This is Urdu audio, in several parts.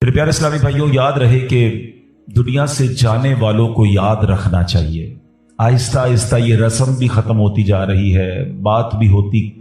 میرے پیارے اسلامی بھائیوں، یاد رہے کہ دنیا سے جانے والوں کو یاد رکھنا چاہیے۔ آہستہ آہستہ یہ رسم بھی ختم ہوتی جا رہی ہے، بات بھی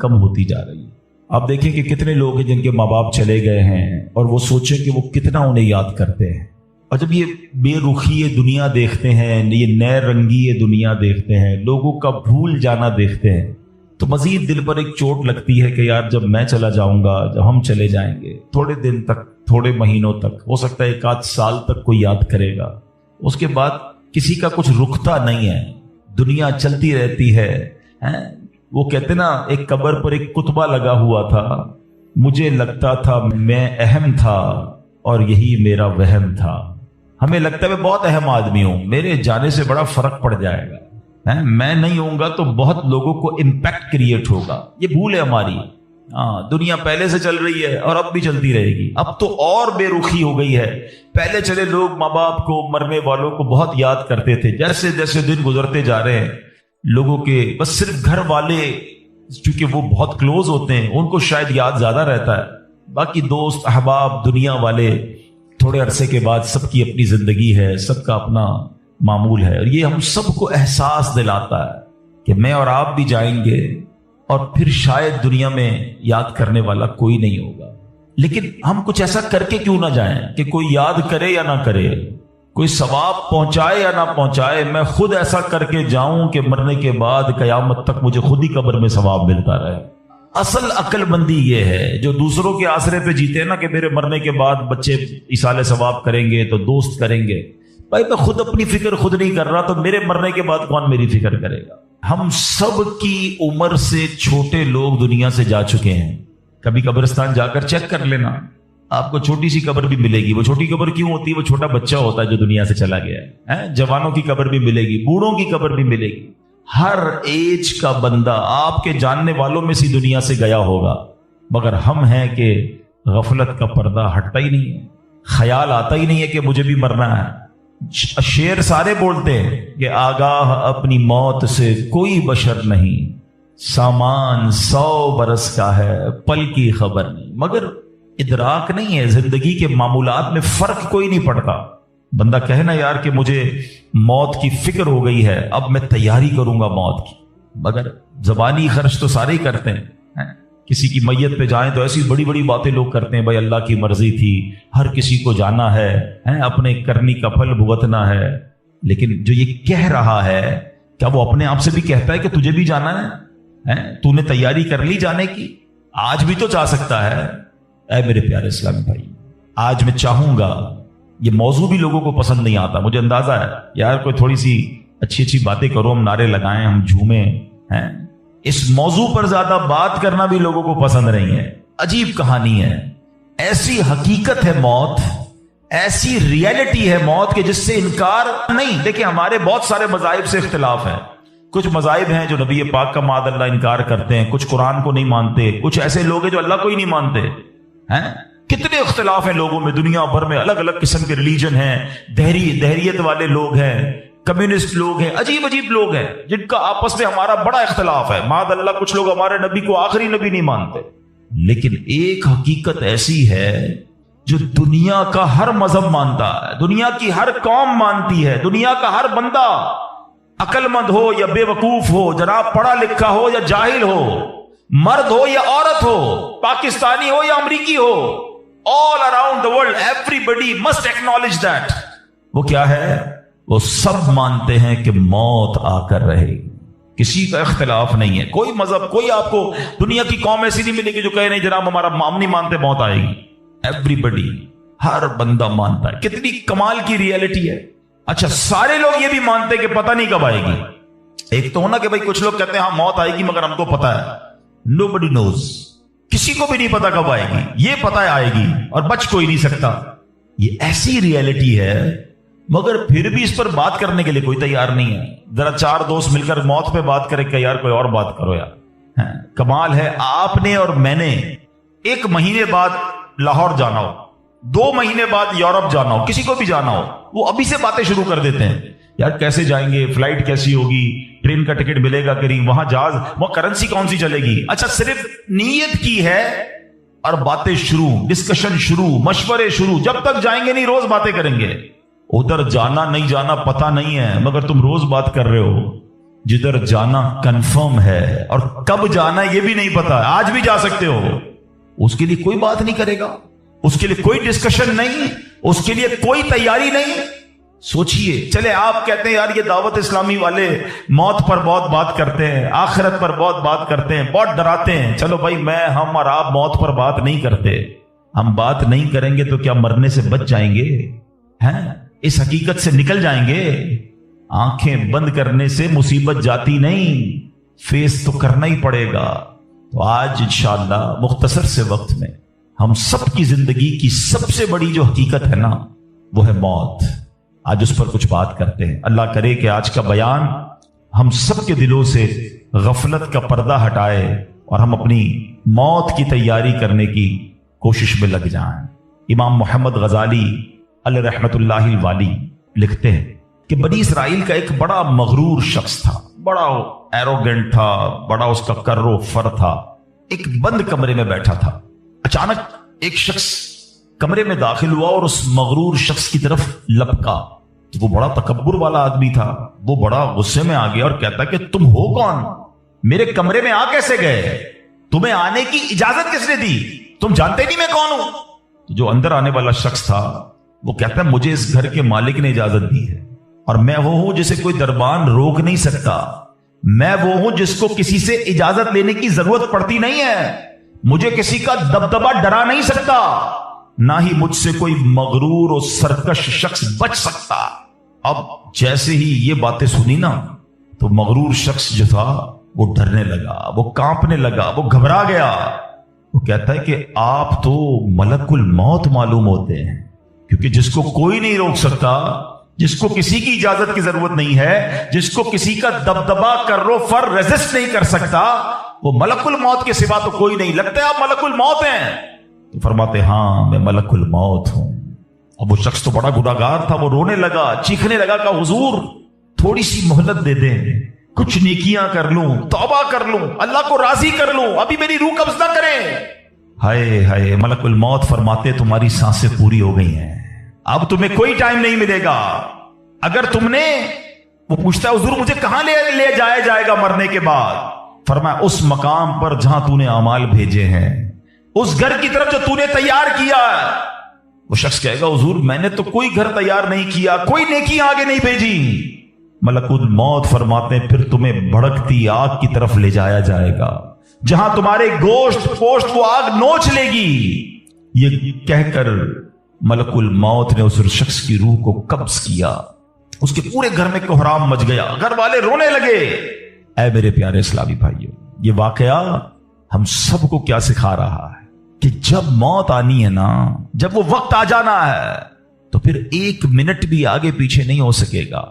کم ہوتی جا رہی ہے۔ آپ دیکھیں کہ کتنے لوگ ہیں جن کے ماں باپ چلے گئے ہیں اور وہ سوچیں کہ وہ کتنا انہیں یاد کرتے ہیں، اور جب یہ بے رخی یہ دنیا دیکھتے ہیں، یہ نئے رنگی یہ دنیا دیکھتے ہیں، لوگوں کا بھول جانا دیکھتے ہیں، تو مزید دل پر ایک چوٹ لگتی ہے کہ یار جب میں چلا جاؤں گا، جب ہم چلے جائیں گے، تھوڑے دن تک، تھوڑے مہینوں تک، ہو سکتا ہے ایک آدھ سال تک کوئی یاد کرے گا، اس کے بعد کسی کا کچھ رکتا نہیں ہے، دنیا چلتی رہتی ہے۔ وہ کہتے نا، ایک قبر پر ایک کتبہ لگا ہوا تھا، مجھے لگتا تھا میں اہم تھا اور یہی میرا وہم تھا۔ ہمیں لگتا ہے میں بہت اہم آدمی ہوں، میرے جانے سے بڑا فرق پڑ جائے گا، میں نہیں ہوں گا تو بہت لوگوں کو امپیکٹ کریٹ ہوگا۔ یہ بھول ہے ہماری۔ دنیا پہلے سے چل رہی ہے اور اب بھی چلتی رہے گی۔ اب تو اور بے رخی ہو گئی ہے۔ پہلے چلے لوگ ماں باپ کو، مرنے والوں کو بہت یاد کرتے تھے، جیسے جیسے دن گزرتے جا رہے ہیں لوگوں کے بس صرف گھر والے، چونکہ وہ بہت کلوز ہوتے ہیں، ان کو شاید یاد زیادہ رہتا ہے، باقی دوست احباب دنیا والے تھوڑے عرصے کے بعد سب کی اپنی زندگی ہے، سب کا اپنا معمول ہے، اور یہ ہم سب کو احساس دلاتا ہے کہ میں اور آپ بھی جائیں گے اور پھر شاید دنیا میں یاد کرنے والا کوئی نہیں ہوگا۔ لیکن ہم کچھ ایسا کر کے کیوں نہ جائیں کہ کوئی یاد کرے یا نہ کرے، کوئی ثواب پہنچائے یا نہ پہنچائے، میں خود ایسا کر کے جاؤں کہ مرنے کے بعد قیامت تک مجھے خود ہی قبر میں ثواب ملتا رہے۔ اصل عقل مندی یہ ہے، جو دوسروں کے آسرے پہ جیتے ہیں نا کہ میرے مرنے کے بعد بچے ایصال ثواب کریں گے تو دوست کریں گے۔ بھائی میں خود اپنی فکر خود نہیں کر رہا تو میرے مرنے کے بعد کون میری فکر کرے گا؟ ہم سب کی عمر سے چھوٹے لوگ دنیا سے جا چکے ہیں۔ کبھی قبرستان جا کر چیک کر لینا، آپ کو چھوٹی سی قبر بھی ملے گی۔ وہ چھوٹی قبر کیوں ہوتی ہے؟ وہ چھوٹا بچہ ہوتا ہے جو دنیا سے چلا گیا ہے۔ جوانوں کی قبر بھی ملے گی، بوڑھوں کی قبر بھی ملے گی۔ ہر ایج کا بندہ آپ کے جاننے والوں میں سی دنیا سے گیا ہوگا، مگر ہم ہیں کہ غفلت کا پردہ ہٹتا ہی نہیں ہے، خیال آتا ہی نہیں ہے کہ مجھے بھی مرنا ہے۔ شعر سارے بولتے ہیں کہ آگاہ اپنی موت سے کوئی بشر نہیں، سامان 100 برس کا ہے، پل کی خبر نہیں، مگر ادراک نہیں ہے، زندگی کے معمولات میں فرق کوئی نہیں پڑتا۔ بندہ کہنا یار کہ مجھے موت کی فکر ہو گئی ہے، اب میں تیاری کروں گا موت کی، مگر زبانی خرچ تو سارے ہی کرتے ہیں۔ کسی کی میت پہ جائیں تو ایسی بڑی بڑی باتیں لوگ کرتے ہیں، بھائی اللہ کی مرضی تھی، ہر کسی کو جانا ہے، اپنے کرنی کا پھل بھگتنا ہے۔ لیکن جو یہ کہہ رہا ہے، کیا وہ اپنے آپ سے بھی کہتا ہے کہ تجھے بھی جانا ہے؟ تو نے تیاری کر لی جانے کی؟ آج بھی تو جا سکتا ہے۔ اے میرے پیارے اسلامی بھائی، آج میں چاہوں گا، یہ موضوع بھی لوگوں کو پسند نہیں آتا، مجھے اندازہ ہے، یار کوئی تھوڑی سی اچھی اچھی باتیں کرو، ہم نعرے لگائیں، ہم جھومیں، اس موضوع پر زیادہ بات کرنا بھی لوگوں کو پسند نہیں ہے۔ عجیب کہانی ہے، ایسی حقیقت ہے موت، ایسی ریئلٹی ہے موت کہ جس سے انکار نہیں۔ دیکھیں ہمارے بہت سارے مذاہب سے اختلاف ہے، کچھ مذاہب ہیں جو نبی پاک کا معاذ اللہ انکار کرتے ہیں، کچھ قرآن کو نہیں مانتے، کچھ ایسے لوگ ہیں جو اللہ کو ہی نہیں مانتے ہیں۔ کتنے اختلاف ہیں لوگوں میں، دنیا بھر میں الگ الگ قسم کے ریلیجن ہیں، دہریت والے لوگ ہیں، کمیونسٹ لوگ ہیں، عجیب عجیب لوگ ہیں جن کا آپس میں ہمارا بڑا اختلاف ہے۔ معاذ اللہ کچھ لوگ ہمارے نبی کو آخری نبی نہیں مانتے، لیکن ایک حقیقت ایسی ہے جو دنیا کا ہر مذہب مانتا ہے، دنیا کی ہر قوم مانتی ہے، دنیا کا ہر بندہ، عقل مند ہو یا بے وقوف ہو، جناب پڑھا لکھا ہو یا جاہل ہو، مرد ہو یا عورت ہو، پاکستانی ہو یا امریکی ہو، all around the world everybody must acknowledge that۔ وہ کیا ہے؟ وہ سب مانتے ہیں کہ موت آ کر رہے گی، کسی کا اختلاف نہیں ہے۔ کوئی مذہب، کوئی آپ کو دنیا کی قوم ایسی نہیں ملے گی جو کہے نہیں جناب ہمارا ہم نہیں مانتے موت آئے گی۔ ایوریبڈی، ہر بندہ مانتا ہے۔ کتنی کمال کی ریئلٹی ہے۔ اچھا، سارے لوگ یہ بھی مانتے کہ پتہ نہیں کب آئے گی۔ ایک تو ہونا کہ بھائی کچھ لوگ کہتے ہیں ہاں موت آئے گی مگر ہم کو پتہ ہے، nobody knows، کسی کو بھی نہیں پتا کب آئے گی، یہ پتہ ہے آئے گی اور بچ کوئی نہیں سکتا۔ یہ ایسی ریئلٹی ہے، مگر پھر بھی اس پر بات کرنے کے لیے کوئی تیار نہیں ہے۔ ذرا 4 دوست مل کر موت پہ بات کرے کہ یار کوئی اور بات کرو یار۔ کمال ہے، آپ نے اور میں نے 1 مہینے بعد لاہور جانا ہو، 2 مہینے بعد یورپ جانا ہو، کسی کو بھی جانا ہو، وہ ابھی سے باتیں شروع کر دیتے ہیں، یار کیسے جائیں گے، فلائٹ کیسی ہوگی، ٹرین کا ٹکٹ ملے گا کہ نہیں، وہاں جہاز، وہاں کرنسی کون سی چلے گی۔ اچھا، صرف نیت کی ہے اور باتیں شروع، ڈسکشن شروع، مشورے شروع. جب تک جائیں گے نہیں روز باتیں کریں گے. ادھر جانا نہیں جانا پتہ نہیں ہے مگر تم روز بات کر رہے ہو. جدھر جانا کنفرم ہے اور کب جانا یہ بھی نہیں پتا. آج بھی جا سکتے ہو. اس کے لیے کوئی بات نہیں کرے گا، اس کے لیے کوئی ڈسکشن نہیں، اس کے لیے کوئی تیاری نہیں. سوچئے. چلے آپ کہتے ہیں یار یہ دعوت اسلامی والے موت پر بہت بات کرتے ہیں، آخرت پر بہت بات کرتے ہیں، بہت ڈراتے ہیں. چلو بھائی ہم اور آپ موت پر بات نہیں کرتے. ہم بات نہیں کریں گے تو کیا مرنے سے بچ جائیں گے؟ ہیں اس حقیقت سے نکل جائیں گے؟ آنکھیں بند کرنے سے مصیبت جاتی نہیں، فیس تو کرنا ہی پڑے گا. تو آج انشاءاللہ مختصر سے وقت میں ہم سب کی زندگی کی سب سے بڑی جو حقیقت ہے نا وہ ہے موت. آج اس پر کچھ بات کرتے ہیں. اللہ کرے کہ آج کا بیان ہم سب کے دلوں سے غفلت کا پردہ ہٹائے اور ہم اپنی موت کی تیاری کرنے کی کوشش میں لگ جائیں. امام محمد غزالی علیہ رحمت اللہ الوالی لکھتے ہیں کہ بنی اسرائیل کا ایک بڑا مغرور شخص تھا، بڑا ایروگنٹ تھا، بڑا اس کا کر و فر تھا. ایک بند کمرے میں بیٹھا تھا. اچانک ایک شخص کمرے میں داخل ہوا اور اس مغرور شخص کی طرف لپکا. وہ بڑا تکبر والا آدمی تھا. وہ بڑا غصے میں آ گیا اور کہتا کہ تم ہو کون؟ میرے کمرے میں آ کیسے گئے؟ تمہیں آنے کی اجازت کس نے دی؟ تم جانتے نہیں میں کون ہوں؟ جو اندر آنے والا شخص تھا وہ کہتا ہے مجھے اس گھر کے مالک نے اجازت دی ہے اور میں وہ ہوں جسے کوئی دربان روک نہیں سکتا. میں وہ ہوں جس کو کسی سے اجازت لینے کی ضرورت پڑتی نہیں ہے. مجھے کسی کا دبدبا ڈرا نہیں سکتا، نہ ہی مجھ سے کوئی مغرور اور سرکش شخص بچ سکتا. اب جیسے ہی یہ باتیں سنی نا تو مغرور شخص جو تھا وہ ڈرنے لگا، وہ کانپنے لگا، وہ گھبرا گیا. وہ کہتا ہے کہ آپ تو ملک الموت معلوم ہوتے ہیں، کیونکہ جس کو کوئی نہیں روک سکتا، جس کو کسی کی اجازت کی ضرورت نہیں ہے، جس کو کسی کا دبدبا کر و فر ریزسٹ نہیں کر سکتا، وہ ملک الموت کے سوا تو کوئی نہیں. لگتا ہے آپ ملک الموت ہیں؟ تو فرماتے ہاں میں ملک الموت ہوں. اب وہ شخص تو بڑا گناہگار تھا. وہ رونے لگا، چیخنے لگا کہ حضور تھوڑی سی مہلت دے دیں، کچھ نیکیاں کر لوں، توبہ کر لوں، اللہ کو راضی کر لوں، ابھی میری روح قبض نہ کریں. ہائے ہائے. ملک الموت فرماتے تمہاری سانسیں پوری ہو گئی ہیں، اب تمہیں کوئی ٹائم نہیں ملے گا. اگر تم نے، وہ پوچھتا ہے حضور مجھے کہاں لے جایا جائے گا مرنے کے بعد؟ فرمایا اس مقام پر جہاں تو نے اعمال بھیجے ہیں، اس گھر کی طرف جو تو نے تیار کیا ہے. وہ شخص کہے گا حضور میں نے تو کوئی گھر تیار نہیں کیا، کوئی نیکی آگے نہیں بھیجی. ملک الموت فرماتے ہیں پھر تمہیں بھڑکتی آگ کی طرف لے جایا جائے گا، جہاں تمہارے گوشت پوشت وہ آگ نوچ لے گی. یہ کہہ کر ملک الموت نے اس شخص کی روح کو قبض کیا. اس کے پورے گھر میں کوہرام مچ گیا، گھر والے رونے لگے. اے میرے پیارے اسلامی بھائیوں، یہ واقعہ ہم سب کو کیا سکھا رہا ہے کہ جب موت آنی ہے نا، جب وہ وقت آ جانا ہے تو پھر ایک منٹ بھی آگے پیچھے نہیں ہو سکے گا.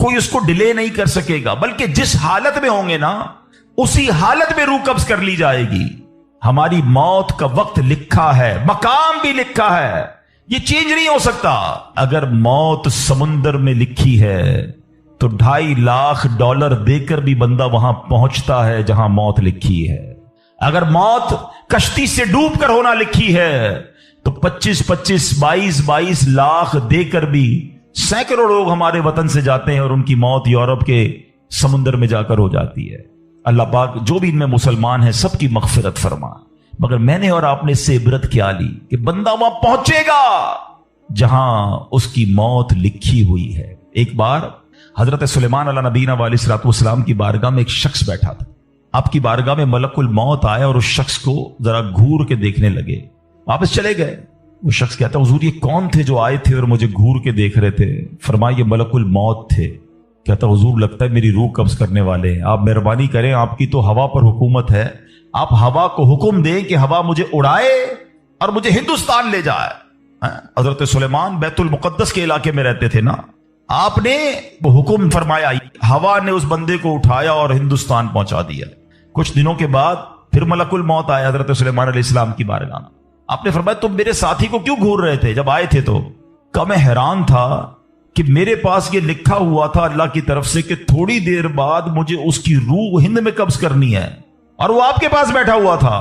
کوئی اس کو ڈیلے نہیں کر سکے گا، بلکہ جس حالت میں ہوں گے نا اسی حالت میں روح قبض کر لی جائے گی. ہماری موت کا وقت لکھا ہے، مقام بھی لکھا ہے، یہ چینج نہیں ہو سکتا. اگر موت سمندر میں لکھی ہے تو $2.5 دے کر بھی بندہ وہاں پہنچتا ہے جہاں موت لکھی ہے. اگر موت کشتی سے ڈوب کر ہونا لکھی ہے تو 22 لاکھ دے کر بھی سینکڑوں لوگ ہمارے وطن سے جاتے ہیں اور ان کی موت یورپ کے سمندر میں جا کر ہو جاتی ہے. اللہ پاک جو بھی ان میں مسلمان ہیں سب کی مغفرت فرما. مگر میں نے اور آپ نے اس سے عبرت کیا لی کہ بندہ وہاں پہنچے گا جہاں اس کی موت لکھی ہوئی ہے. ایک بار حضرت سلیمان علیہ نبینا علیہ الصلوۃ والسلام کی بارگاہ میں ایک شخص بیٹھا تھا. آپ کی بارگاہ میں ملک الموت آیا اور اس شخص کو ذرا گھور کے دیکھنے لگے. واپس چلے گئے. وہ شخص کہتا حضور یہ کون تھے جو آئے تھے اور مجھے گھور کے دیکھ رہے تھے؟ فرمایا یہ ملک الموت تھے. کہتا حضور لگتا ہے میری روح قبض کرنے والے ہیں، آپ مہربانی کریں، آپ کی تو ہوا پر حکومت ہے، آپ ہوا کو حکم دیں کہ ہوا مجھے اڑائے اور مجھے ہندوستان لے جائے. حضرت سلیمان بیت المقدس کے علاقے میں رہتے تھے نا، آپ نے وہ حکم فرمایا، ہوا نے اس بندے کو اٹھایا اور ہندوستان پہنچا دیا. کچھ دنوں کے بعد پھر ملک الموت آیا حضرت سلیمان علیہ السلام کی بارگاہ میں. آپ نے فرمایا تم میرے ساتھی کو کیوں گھور رہے تھے جب آئے تھے؟ تو کہ میں حیران تھا کہ میرے پاس یہ لکھا ہوا تھا اللہ کی طرف سے کہ تھوڑی دیر بعد مجھے اس کی روح ہند میں قبض کرنی ہے، اور وہ آپ کے پاس بیٹھا ہوا تھا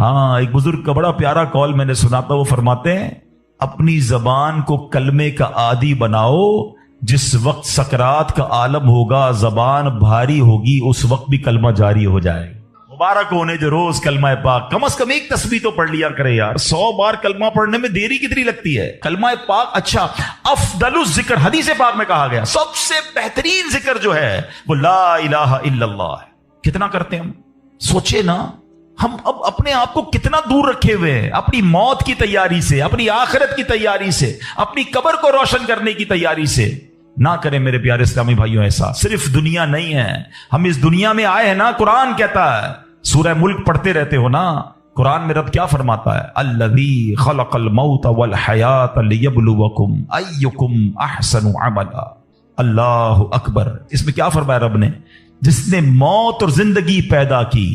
ہاں، ایک بزرگ کا بڑا پیارا کال میں نے سنا تھا، وہ فرماتے ہیں اپنی زبان کو کلمے کا عادی بناؤ، جس وقت سکرات کا عالم ہوگا، زبان بھاری ہوگی، اس وقت بھی کلمہ جاری ہو جائے گا۔ مبارک ہونے جو روز کلمہ پاک کم از کم ایک تسبیح تو پڑھ لیا کرے یار۔ 100 بار کلمہ پڑھنے میں دیری کتنی لگتی ہے؟ کلمہ پاک اچھا، افضل الذکر حدیث پاک میں کہا گیا سب سے بہترین ذکر جو ہے وہ لا الہ الا اللہ ہے۔ کتنا کرتے ہیں ہم؟ سوچے نا، ہم اب اپنے آپ کو کتنا دور رکھے ہوئے ہیں اپنی موت کی تیاری سے، اپنی آخرت کی تیاری سے، اپنی قبر کو روشن کرنے کی تیاری سے۔ نہ کریں میرے پیارے اسلامی بھائیوں ایسا۔ صرف دنیا نہیں ہے، ہم اس دنیا میں آئے ہیں نا، قرآن کہتا ہے، سورہ ملک پڑھتے رہتے ہو نا، قرآن میں رب کیا فرماتا ہے؟ الذی خلق الموت والحیات لیبلوکم ایکم احسن عملا۔ اللہ اکبر۔ اس میں کیا فرمایا رب نے؟ جس نے موت اور زندگی پیدا کی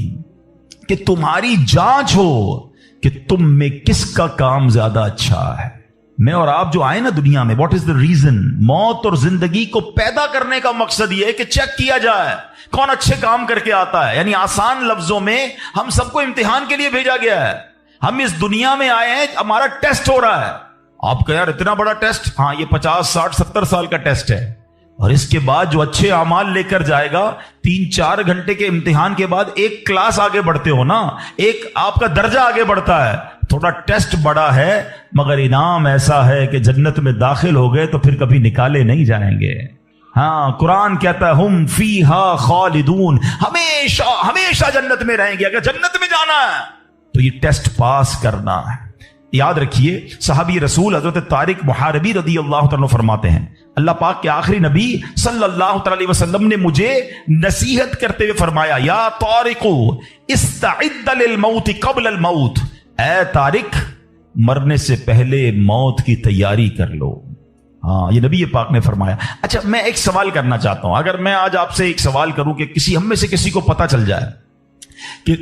کہ تمہاری جانچ ہو کہ تم میں کس کا کام زیادہ اچھا ہے۔ میں اور آپ جو آئے نا دنیا میں، واٹ از دا ریزن؟ موت اور زندگی کو پیدا کرنے کا مقصد یہ ہے کہ چیک کیا جائے کون اچھے کام کر کے آتا ہے۔ یعنی آسان لفظوں میں ہم سب کو امتحان کے لیے بھیجا گیا ہے۔ ہم اس دنیا میں آئے ہیں، ہمارا ٹیسٹ ہو رہا ہے۔ آپ کا یار اتنا بڑا ٹیسٹ؟ ہاں، یہ 50 60 70 سال کا ٹیسٹ ہے، اور اس کے بعد جو اچھے اعمال لے کر جائے گا، 3-4 گھنٹے کے امتحان کے بعد ایک کلاس آگے بڑھتے ہو نا، ایک آپ کا درجہ آگے بڑھتا ہے۔ تھوڑا ٹیسٹ بڑا ہے مگر انعام ایسا ہے کہ جنت میں داخل ہو گئے تو پھر کبھی نکالے نہیں جائیں گے۔ ہاں، قرآن کہتا ہے ہم فیہا خالدون، ہمیشہ ہمیشہ جنت میں رہیں گے۔ اگر جنت میں جانا ہے تو یہ ٹیسٹ پاس کرنا ہے۔ یاد رکھیے، صحابی رسول حضرت طارق محاربی رضی اللہ تعالیٰ فرماتے ہیں، اللہ پاک کے آخری نبی صلی اللہ تعالی علیہ وسلم نے مجھے نصیحت کرتے ہوئے فرمایا، یا طارق استعد للموت قبل الموت، اے طارق مرنے سے پہلے موت کی تیاری کر لو۔ ہاں، یہ نبی پاک نے فرمایا۔ اچھا، میں ایک سوال کرنا چاہتا ہوں۔ اگر میں آج آپ سے ایک سوال کروں کہ ہم میں سے کسی کو پتا چل جائے کہ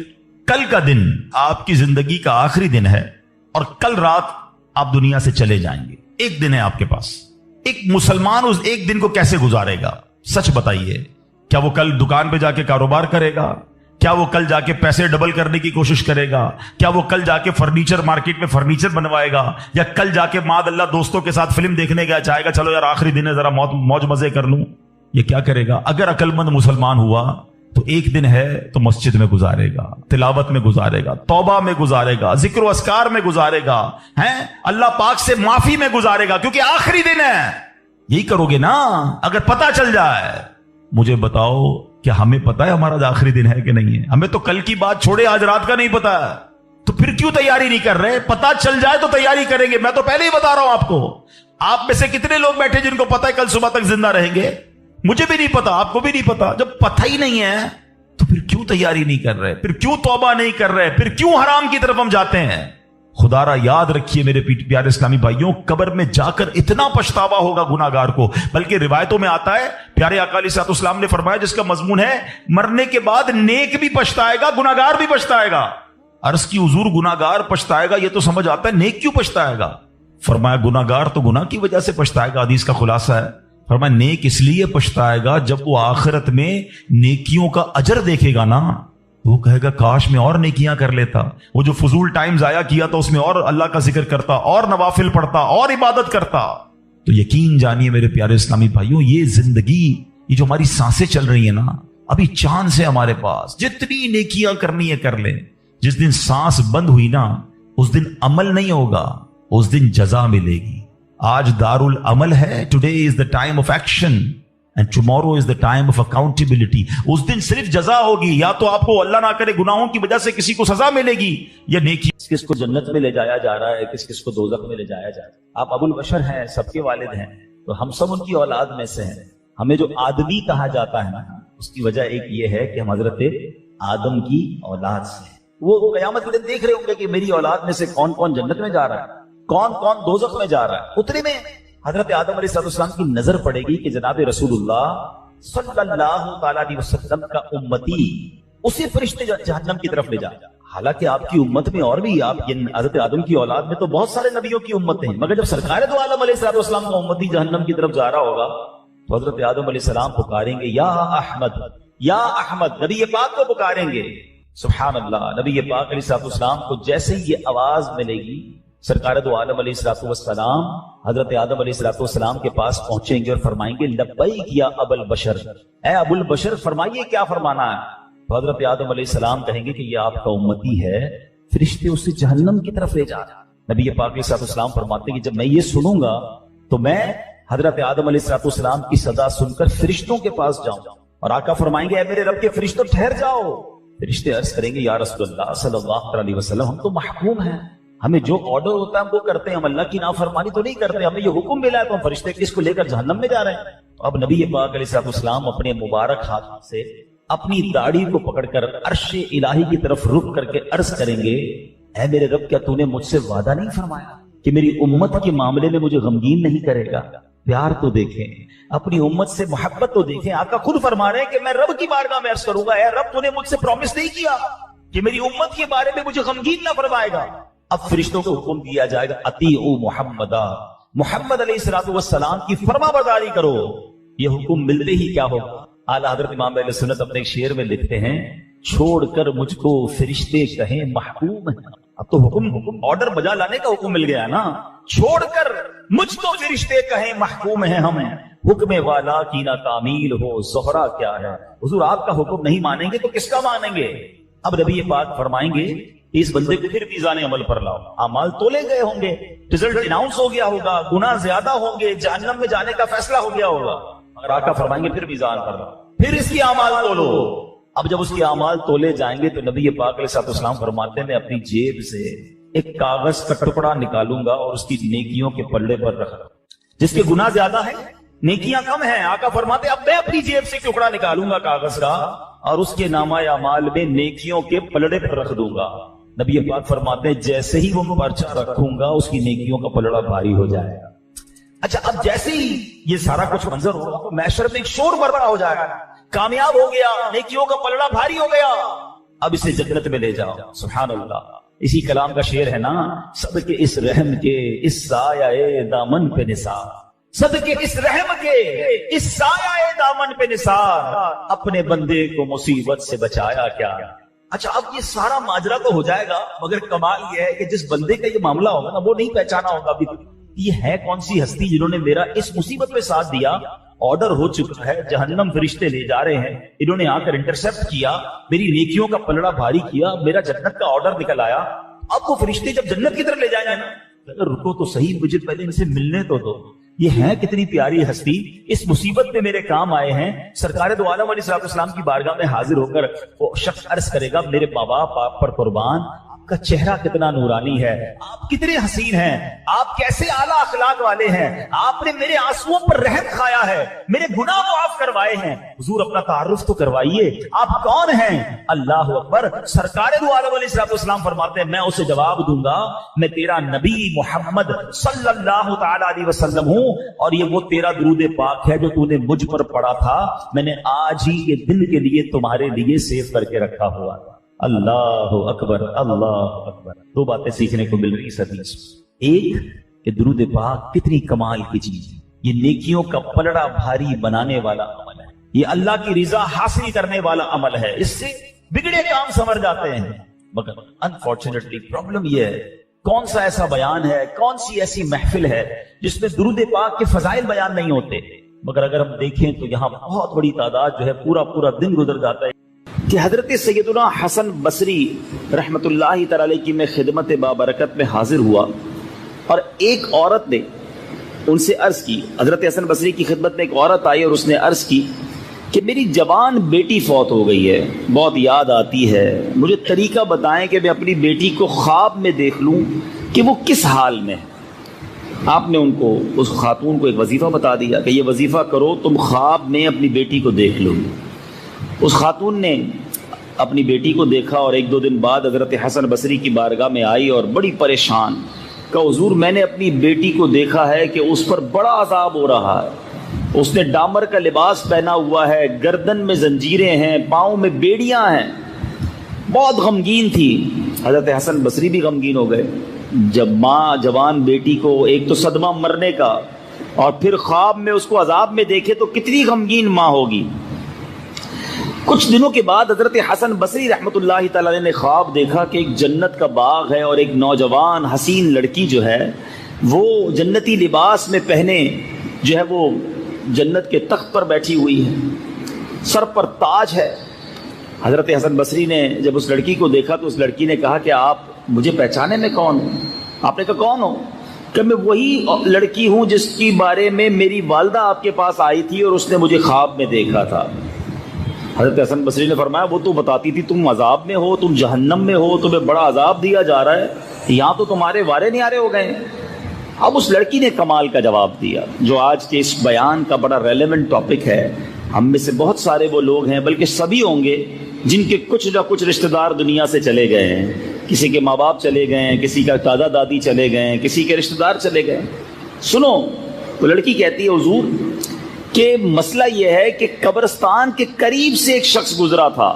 کل کا دن آپ کی زندگی کا آخری دن ہے اور کل رات آپ دنیا سے چلے جائیں گے، ایک دن ہے آپ کے پاس، ایک مسلمان اس ایک دن کو کیسے گزارے گا؟ سچ بتائیے، کیا وہ کل دکان پہ جا کے کاروبار کرے گا؟ کیا وہ کل جا کے پیسے ڈبل کرنے کی کوشش کرے گا؟ کیا وہ کل جا کے فرنیچر مارکیٹ میں فرنیچر بنوائے گا؟ یا کل جا کے معاذ اللہ دوستوں کے ساتھ فلم دیکھنے گیا چاہے گا چلو یار آخری دن ہے ذرا موج مزے کر لوں؟ یہ کیا کرے گا؟ اگر عقل مند مسلمان ہوا تو ایک دن ہے تو مسجد میں گزارے گا، تلاوت میں گزارے گا، توبہ میں گزارے گا، ذکر و اذکار میں گزارے گا، ہیں اللہ پاک سے معافی میں گزارے گا، کیونکہ آخری دن ہے۔ یہی کرو گے نا؟ اگر پتا چل جائے، مجھے بتاؤ کیا ہمیں پتا ہے ہمارا آخری دن ہے کہ نہیں ہے؟ ہمیں تو کل کی بات چھوڑے آج رات کا نہیں پتا ہے، تو پھر کیوں تیاری نہیں کر رہے؟ پتا چل جائے تو تیاری کریں گے۔ میں تو پہلے ہی بتا رہا ہوں آپ کو، آپ میں سے کتنے لوگ بیٹھے جن کو پتا ہے کل صبح تک زندہ رہیں گے؟ مجھے بھی نہیں پتا، آپ کو بھی نہیں پتا۔ جب پتہ ہی نہیں ہے تو پھر کیوں تیاری نہیں کر رہے؟ پھر کیوں توبہ نہیں کر رہے؟ پھر کیوں حرام کی طرف ہم جاتے ہیں؟ خدا را یاد رکھیے میرے پیارے اسلامی بھائیوں، قبر میں جا کر اتنا پچھتاوا ہوگا گناہگار کو، بلکہ روایتوں میں آتا ہے پیارے آقا علیہ الصلوۃ والسلام نے فرمایا جس کا مضمون ہے مرنے کے بعد نیک بھی پچھتائے گا، گناہگار بھی پچھتائے گا۔ عرض کی حضور گناہگار پچھتائے گا یہ تو سمجھ آتا ہے، نیک کیوں پچھتائے گا؟ فرمایا گناہگار تو گناہ کی وجہ سے پچھتائے گا، حدیث کا خلاصہ ہے۔ فرمایا نیک اس لیے پچھتائے گا جب وہ آخرت میں نیکیوں کا اجر دیکھے گا نا، وہ کہے گا کاش میں اور نیکیاں کر لیتا، وہ جو فضول ٹائم ضائع کیا تھا اس میں اور اللہ کا ذکر کرتا، اور نوافل پڑھتا، اور عبادت کرتا۔ تو یقین جانیے میرے پیارے اسلامی بھائیوں، یہ زندگی، یہ جو ہماری سانسیں چل رہی ہیں نا، ابھی چانس ہے ہمارے پاس، جتنی نیکیاں کرنی ہے کر لیں۔ جس دن سانس بند ہوئی نا اس دن عمل نہیں ہوگا، اس دن جزا ملے گی۔ آج دار العمل ہے، today is the time of action and tomorrow is the time of accountability۔ اس دن صرف جزا ہوگی، یا تو آپ کو اللہ نہ کرے گناہوں کی وجہ سے کسی کو سزا ملے گی، یا نیکی کس کو جنت میں لے جایا جا رہا ہے، کس کو دوزخ میں لے جایا جا رہا ہے۔ آپ ابو البشر ہیں، سب کے والد ہیں، تو ہم سب ان کی اولاد میں سے ہیں۔ ہمیں جو آدمی کہا جاتا ہے نا، اس کی وجہ ایک یہ ہے کہ ہم حضرت آدم کی اولاد سے ہیں۔ وہ قیامت کے دن دیکھ رہے ہوں گے کہ میری اولاد میں سے کون کون جنت میں جا رہا ہے، کون کون دوزخ میں جا رہا ہے۔ اتنے میں حضرت آدم علیہ السلام کی نظر پڑے گی کہ جناب رسول اللہ صلی اللہ تعالی علیہ وسلم کا امتی اسی فرشتے جہنم کی طرف لے جا۔ حالانکہ آپ کی امت میں اور بھی، آپ حضرت آدم کی اولاد میں تو بہت سارے نبیوں کی امتیں ہیں، مگر جب سرکار دو عالم علیہ السلام کا امتی جہنم کی طرف جا رہا ہوگا تو حضرت آدم علیہ السلام پکاریں گے یا احمد، یا احمد، نبی پاک کو پکاریں گے سبحان اللہ. نبی پاک علیہ الصلوۃ والسلام کو جیسے ہی یہ آواز ملے گی، سرکار دو عالم علیہ الصلوۃ والسلام حضرت آدم علیہ الصلوۃ والسلام کے پاس پہنچیں گے اور فرمائیں گے لبیک یا ابو البشر، اے ابو البشر فرمائیے کیا فرمانا ہے. تو حضرت آدم علیہ السلام کہیں گے کہ یہ آپ کا امتی ہے، فرشتے اسے جہنم کی طرف لے جا رہے ہیں. نبی پاک علیہ الصلوۃ والسلام فرماتے ہیں کہ جب میں یہ سنوں گا تو میں حضرت آدم علیہ الصلوۃ والسلام کی صدا سن کر فرشتوں کے پاس جاؤں اور آقا فرمائیں گے اے میرے رب کے فرشتوں ٹھہر جاؤ. فرشتے عرض کریں گے یا رسول اللہ صلی اللہ علیہ وسلم ہم تو محکوم ہیں، ہمیں جو آرڈر ہوتا ہے ہم وہ کرتے ہیں، ہم اللہ کی نافرمانی تو نہیں کرتے، ہمیں یہ حکم ملا ہے تو ہم فرشتے اس کو لے کر جہنم میں جا رہے ہیں. اب نبی پاک علیہ الصلوۃ والسلام اپنے مبارک ہاتھ سے اپنی داڑھی کو پکڑ کر عرش الہی کی طرف رک کر کے عرض کریں گے اے میرے رب کیا تو نے مجھ سے وعدہ نہیں فرمایا کہ میری امت کے معاملے میں مجھے غمگین نہیں کرے گا؟ پیار تو دیکھیں، اپنی امت سے محبت تو دیکھیں. آقا خود فرما رہے ہیں کہ میں رب کی بارگاہ میں عرض کروں گا اے رب تو نے مجھ سے پرومس نہیں کیا کہ میری امت کے بارے میں مجھے غمگین نہ فرمائے گا. اب فرشتوں کو حکم دیا جائے گا اطیعوا محمدا، محمد علیہ الصلوۃ والسلام کی فرما برداری کرو. یہ حکم ملتے ہی کیا ہوگا؟ اعلیٰ حضرت امام اہل سنت اپنے ایک شعر میں لکھتے ہیں چھوڑ کر مجھ کو فرشتے کہیں محکوم ہے. اب تو حکم آرڈر بجا لانے کا حکم مل گیا نا. چھوڑ کر مجھ کو فرشتے کہیں محکوم ہیں ہم، حکم والا کی نہ تعمیل ہو زہرا کیا ہے. حضور آپ کا حکم نہیں مانیں گے تو کس کا مانیں گے؟ اب نبی پاک فرمائیں گے اس بندے کو پھر میزان عمل پر لاؤ. اعمال تولے گئے ہوں گے، رزلٹ اناؤنس ہو گیا ہوگا، گناہ زیادہ ہوں گے، جہنم میں جانے کا فیصلہ ہو گیا ہوگا. مگر آقا فرمائیں گے پھر میزان پر لاؤ، پھر اس کی اعمال تولو. اب جب اس کی اعمال تولے جائیں گے تو نبی پاک علیہ الصلوۃ والسلام فرماتے ہیں میں اپنی جیب سے ایک کاغذ کا ٹکڑا نکالوں گا اور اس کی نیکیوں کے پلڑے پر رکھ دوں. جس کے گناہ زیادہ ہیں نیکیاں کم ہیں، آقا فرماتے اب میں اپنی جیب سے ٹکڑا نکالوں گا کاغذ کا اور اس کے نامہ اعمال میں نیکیوں کے پلڑے پر رکھ دوں گا. نبی پاک فرماتے ہیں جیسے ہی وہ پرچہ رکھوں گا اس کی نیکیوں کا پلڑا بھاری ہو جائے گا. اچھا اب جیسے ہی یہ سارا کچھ منظر ہوگا تو محشر میں ایک شور برپا ہو جائے گا، کامیاب ہو گیا، نیکیوں کا پلڑا بھاری ہو گیا، اب اسے جنت میں لے جاؤ. سبحان اللہ. اسی کلام کا شعر ہے نا صدقے اس رحم کے اس سایہ دامن پہ نثار، صدقے اس رحم کے اس سایہ دامن پہ نثار، اپنے بندے کو مصیبت سے بچایا کیا. اچھا اب یہ سارا ماجرا تو ہو جائے گا مگر کمال یہ ہے کہ جس بندے کا یہ معاملہ ہوگا نا وہ نہیں پہچانا ہوگا ابھی یہ ہے کون سی ہستی جنہوں نے میرا اس مصیبت میں ساتھ دیا. آرڈر ہو چکا ہے، جہنم فرشتے لے جا رہے ہیں، انہوں نے آ کر انٹرسپٹ کیا، میری نیکیوں کا پلڑا بھاری کیا، میرا جنت کا آرڈر نکل آیا. اب وہ فرشتے جب جنت کی طرف لے جائیں گے نا اگر رکو تو صحیح، مجھے پہلے ان سے ملنے تو دو. یہ ہے کتنی پیاری ہستی، اس مصیبت میں میرے کام آئے ہیں. سرکار دو عالم علیہ السلام کی بارگاہ میں حاضر ہو کر وہ شخص عرض کرے گا میرے ماں باپ آپ پر قربان، آپ کا چہرہ کتنا نورانی ہے، آپ کتنے حسین ہیں، آپ کیسے اعلیٰ اخلاق والے ہیں، آپ نے میرے آنسوؤں پر رحم کھایا ہے، میرے گناہ معاف کروائے ہیں. حضور اپنا تعارف تو کروائیے، آپ کون ہیں؟ اللہ اکبر. سرکار دو عالم علیہ السلام فرماتے ہیں میں اسے جواب دوں گا میں تیرا نبی محمد صلی اللہ تعالی علیہ وسلم ہوں اور یہ وہ تیرا درود پاک ہے جو تو نے مجھ پر پڑھا تھا، میں نے آج ہی یہ دن کے لیے تمہارے لیے سیو کر کے رکھا ہوا تھا. اللہ اکبر اللہ اکبر. دو باتیں سیکھنے کو مل رہی اس حدیث. ایک کہ درود پاک کتنی کمال کی چیز ہے، یہ نیکیوں کا پلڑا بھاری بنانے والا عمل ہے، یہ اللہ کی رضا حاصل کرنے والا عمل ہے، اس سے بگڑے کام سنور جاتے ہیں. مگر انفارچونیٹلی پرابلم یہ ہے کون سا ایسا بیان ہے، کون سی ایسی محفل ہے جس میں درود پاک کے فضائل بیان نہیں ہوتے. مگر اگر ہم دیکھیں تو یہاں بہت بڑی تعداد جو ہے پورا دن گزر جاتا ہے کہ حضرت سیدنا حسن بصری رحمت اللہ تعالی کی میں خدمت بابرکت میں حاضر ہوا اور ایک عورت نے ان سے عرض کی، حضرت حسن بصری کی خدمت میں ایک عورت آئی اور اس نے عرض کی کہ میری جوان بیٹی فوت ہو گئی ہے، بہت یاد آتی ہے، مجھے طریقہ بتائیں کہ میں اپنی بیٹی کو خواب میں دیکھ لوں کہ وہ کس حال میں ہے. آپ نے ان کو اس خاتون کو ایک وظیفہ بتا دیا کہ یہ وظیفہ کرو، تم خواب میں اپنی بیٹی کو دیکھ لو. اس خاتون نے اپنی بیٹی کو دیکھا اور ایک دو دن بعد حضرت حسن بصری کی بارگاہ میں آئی اور بڑی پریشان کہ حضور میں نے اپنی بیٹی کو دیکھا ہے کہ اس پر بڑا عذاب ہو رہا ہے، اس نے ڈامر کا لباس پہنا ہوا ہے، گردن میں زنجیریں ہیں، پاؤں میں بیڑیاں ہیں، بہت غمگین تھی. حضرت حسن بصری بھی غمگین ہو گئے. جب ماں جوان بیٹی کو ایک تو صدمہ مرنے کا اور پھر خواب میں اس کو عذاب میں دیکھے تو کتنی غمگین ماں ہوگی. کچھ دنوں کے بعد حضرت حسن بصری رحمۃ اللہ تعالی نے خواب دیکھا کہ ایک جنت کا باغ ہے اور ایک نوجوان حسین لڑکی جو ہے وہ جنتی لباس میں پہنے جو ہے وہ جنت کے تخت پر بیٹھی ہوئی ہے، سر پر تاج ہے۔ حضرت حسن بصری نے جب اس لڑکی کو دیکھا تو اس لڑکی نے کہا کہ آپ مجھے پہچانے میں کون ہوں؟ آپ نے کہا کون ہو؟ کہ میں وہی لڑکی ہوں جس کے بارے میں میری والدہ آپ کے پاس آئی تھی اور اس نے مجھے خواب میں دیکھا تھا۔ حضرت حسن بصری نے فرمایا وہ تو بتاتی تھی تم عذاب میں ہو، تم جہنم میں ہو، تمہیں بڑا عذاب دیا جا رہا ہے، یہاں تو تمہارے وارے نیارے ہو گئے ہیں۔ اب اس لڑکی نے کمال کا جواب دیا جو آج کے اس بیان کا بڑا ریلیونٹ ٹاپک ہے۔ ہم میں سے بہت سارے وہ لوگ ہیں، بلکہ سبھی ہوں گے، جن کے کچھ نہ کچھ رشتہ دار دنیا سے چلے گئے ہیں، کسی کے ماں باپ چلے گئے ہیں، کسی کا دادا دادی چلے گئے ہیں، کسی کے رشتہ دار چلے گئے۔ سنو، تو لڑکی کہتی ہے حضور کہ مسئلہ یہ ہے کہ قبرستان کے قریب سے ایک شخص گزرا تھا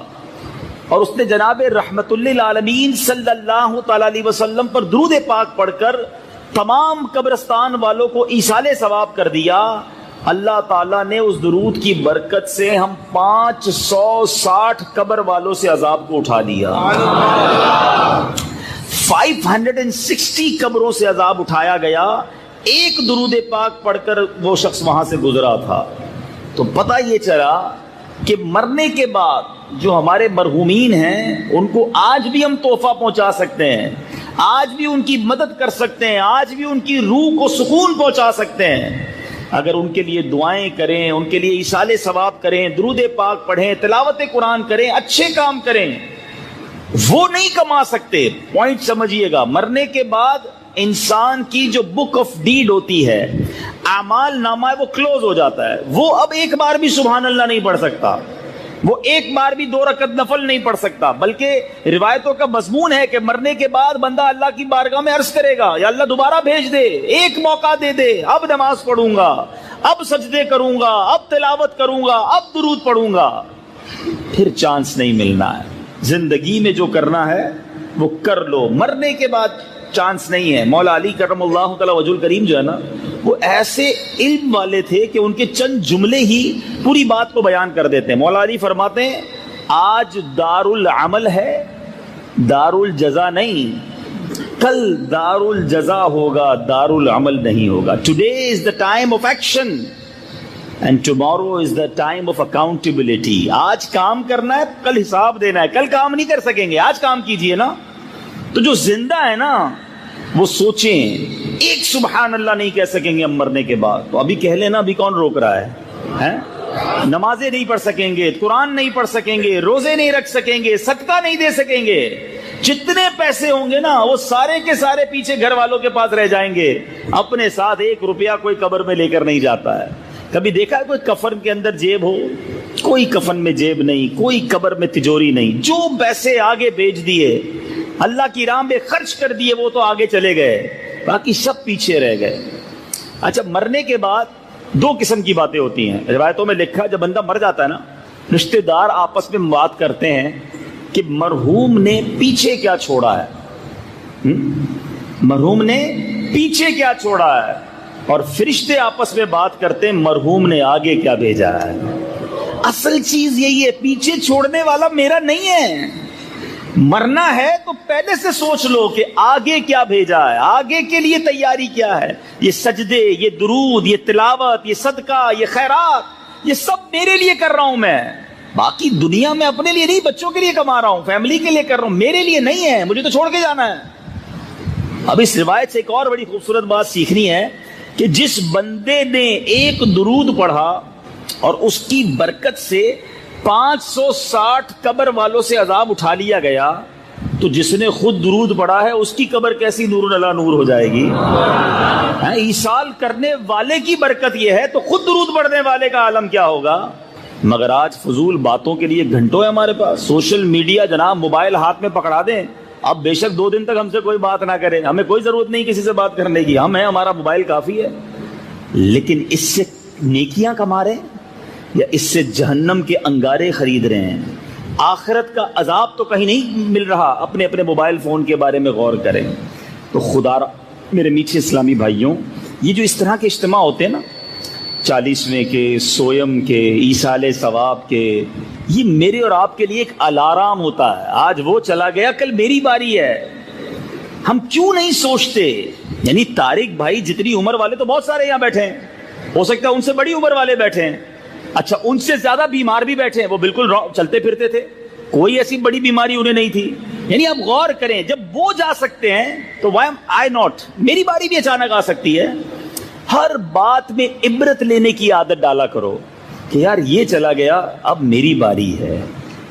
اور اس نے جناب رحمت للعالمین صلی اللہ تعالی علیہ وسلم پر درود پاک پڑھ کر تمام قبرستان والوں کو ایصال ثواب کر دیا۔ اللہ تعالیٰ نے اس درود کی برکت سے ہم 560 قبر والوں سے عذاب کو اٹھا لیا۔ 560 قبروں سے عذاب اٹھایا گیا، ایک درود پاک پڑھ کر وہ شخص وہاں سے گزرا تھا۔ تو پتہ یہ چلا کہ مرنے کے بعد جو ہمارے مرحومین ہیں ان کو آج بھی ہم تحفہ پہنچا سکتے ہیں، آج بھی ان کی مدد کر سکتے ہیں، آج بھی ان کی روح کو سکون پہنچا سکتے ہیں اگر ان کے لیے دعائیں کریں، ان کے لیے ایصال ثواب کریں، درود پاک پڑھیں، تلاوت قرآن کریں، اچھے کام کریں۔ وہ نہیں کما سکتے۔ پوائنٹ سمجھیے گا، مرنے کے بعد انسان کی جو بک آف ڈیڈ ہوتی ہے، اعمال نامہ، وہ کلوز ہو جاتا ہے۔ وہ اب ایک بار بھی سبحان اللہ نہیں پڑھ سکتا، وہ ایک بار بھی 2 رکعت نفل نہیں پڑھ سکتا، بلکہ روایتوں کا مضمون ہے کہ مرنے کے بعد بندہ اللہ کی بارگاہ میں عرض کرے گا یا اللہ دوبارہ بھیج دے، ایک موقع دے دے، اب نماز پڑھوں گا، اب سجدے کروں گا، اب تلاوت کروں گا، اب درود پڑھوں گا۔ پھر چانس نہیں ملنا ہے۔ زندگی میں جو کرنا ہے وہ کر لو، مرنے کے بعد چانس نہیں ہے۔ مولا علی کرم اللہ تعالی وجہ الکریم جو ہے نا، وہ ایسے علم والے تھے کہ ان کے چند جملے ہی پوری بات کو بیان کر دیتے ہیں۔ مولا علی فرماتے ہیں آج دار العمل ہے، دار الجزا نہیں، کل دار الجزا ہوگا، دار العمل نہیں ہوگا۔ Today is the time of action and tomorrow is the time of accountability. آج کام کرنا ہے، کل حساب دینا ہے، کل کام نہیں کر سکیں گے، آج کام کیجئے نا۔ تو جو زندہ ہے نا وہ سوچیں، ایک سبحان اللہ نہیں کہہ سکیں گے ہم مرنے کے بعد، تو ابھی کہہ لینا، ابھی کون روک رہا ہے؟ نمازیں نہیں پڑھ سکیں گے، قرآن نہیں پڑھ سکیں گے، روزے نہیں رکھ سکیں گے، صدقہ نہیں دے سکیں گے، جتنے پیسے ہوں گے نا وہ سارے کے سارے پیچھے گھر والوں کے پاس رہ جائیں گے، اپنے ساتھ 1 روپیہ کوئی قبر میں لے کر نہیں جاتا ہے۔ کبھی دیکھا ہے کوئی کفن کے اندر جیب ہو؟ کوئی کفن میں جیب نہیں، کوئی قبر میں تجوری نہیں، جو پیسے آگے بیچ دیے، اللہ کی راہ میں خرچ کر دیے، وہ تو آگے چلے گئے، باقی سب پیچھے رہ گئے۔ اچھا، مرنے کے بعد 2 قسم کی باتیں ہوتی ہیں۔ روایتوں میں لکھا جب بندہ مر جاتا ہے نا، رشتہ دار آپس میں بات کرتے ہیں کہ مرحوم نے پیچھے کیا چھوڑا ہے، مرحوم نے پیچھے کیا چھوڑا ہے، اور فرشتے آپس میں بات کرتے ہیں مرحوم نے آگے کیا بھیجا ہے۔ اصل چیز یہی ہے، پیچھے چھوڑنے والا میرا نہیں ہے۔ مرنا ہے تو پہلے سے سوچ لو کہ آگے کیا بھیجا ہے، آگے کے لیے تیاری کیا ہے۔ یہ سجدے، یہ درود، یہ تلاوت، یہ صدقہ، یہ خیرات، یہ سب میرے لیے کر رہا ہوں میں۔ باقی دنیا میں اپنے لیے نہیں، بچوں کے لیے کما رہا ہوں، فیملی کے لیے کر رہا ہوں، میرے لیے نہیں ہے، مجھے تو چھوڑ کے جانا ہے۔ اب اس روایت سے ایک اور بڑی خوبصورت بات سیکھنی ہے کہ جس بندے نے ایک درود پڑھا اور اس کی برکت سے 560 قبر والوں سے عذاب اٹھا لیا گیا، تو جس نے خود درود پڑھا ہے اس کی قبر کیسی نور اللہ نور ہو جائے گی۔ ایصال کرنے والے کی برکت یہ ہے تو خود درود پڑھنے والے کا عالم کیا ہوگا۔ مگر آج فضول باتوں کے لیے گھنٹوں ہے ہمارے پاس، سوشل میڈیا، جناب موبائل ہاتھ میں پکڑا دیں، اب بے شک 2 دن تک ہم سے کوئی بات نہ کرے، ہمیں کوئی ضرورت نہیں کسی سے بات کرنے کی، ہم ہیں، ہمارا موبائل کافی ہے۔ لیکن اس سے نیکیاں کما رہے ہیں یا اس سے جہنم کے انگارے خرید رہے ہیں؟ آخرت کا عذاب تو کہیں نہیں مل رہا۔ اپنے اپنے موبائل فون کے بارے میں غور کریں۔ تو خدا میرے میٹھے اسلامی بھائیوں، یہ جو اس طرح کے اجتماع ہوتے ہیں نا، 40ویں کے، سویم کے، ایصال ثواب کے، یہ میرے اور آپ کے لیے ایک الارم ہوتا ہے. آج وہ چلا گیا، کل میری باری ہے. ہم کیوں نہیں سوچتے؟ یعنی طارق بھائی جتنی عمر والے تو بہت سارے یہاں بیٹھے ہیں، ہو سکتا ہے ان سے بڑی عمر والے بیٹھے ہیں، اچھا ان سے زیادہ بیمار بھی بیٹھے ہیں، وہ بالکل چلتے پھرتے تھے، کوئی ایسی بڑی بیماری انہیں نہیں تھی. یعنی آپ غور کریں، جب وہ جا سکتے ہیں تو وائی ایم آئی ناٹ؟ میری باری بھی اچانک آ سکتی ہے. ہر بات میں عبرت لینے کی عادت ڈالا کرو کہ یار یہ چلا گیا، اب میری باری ہے،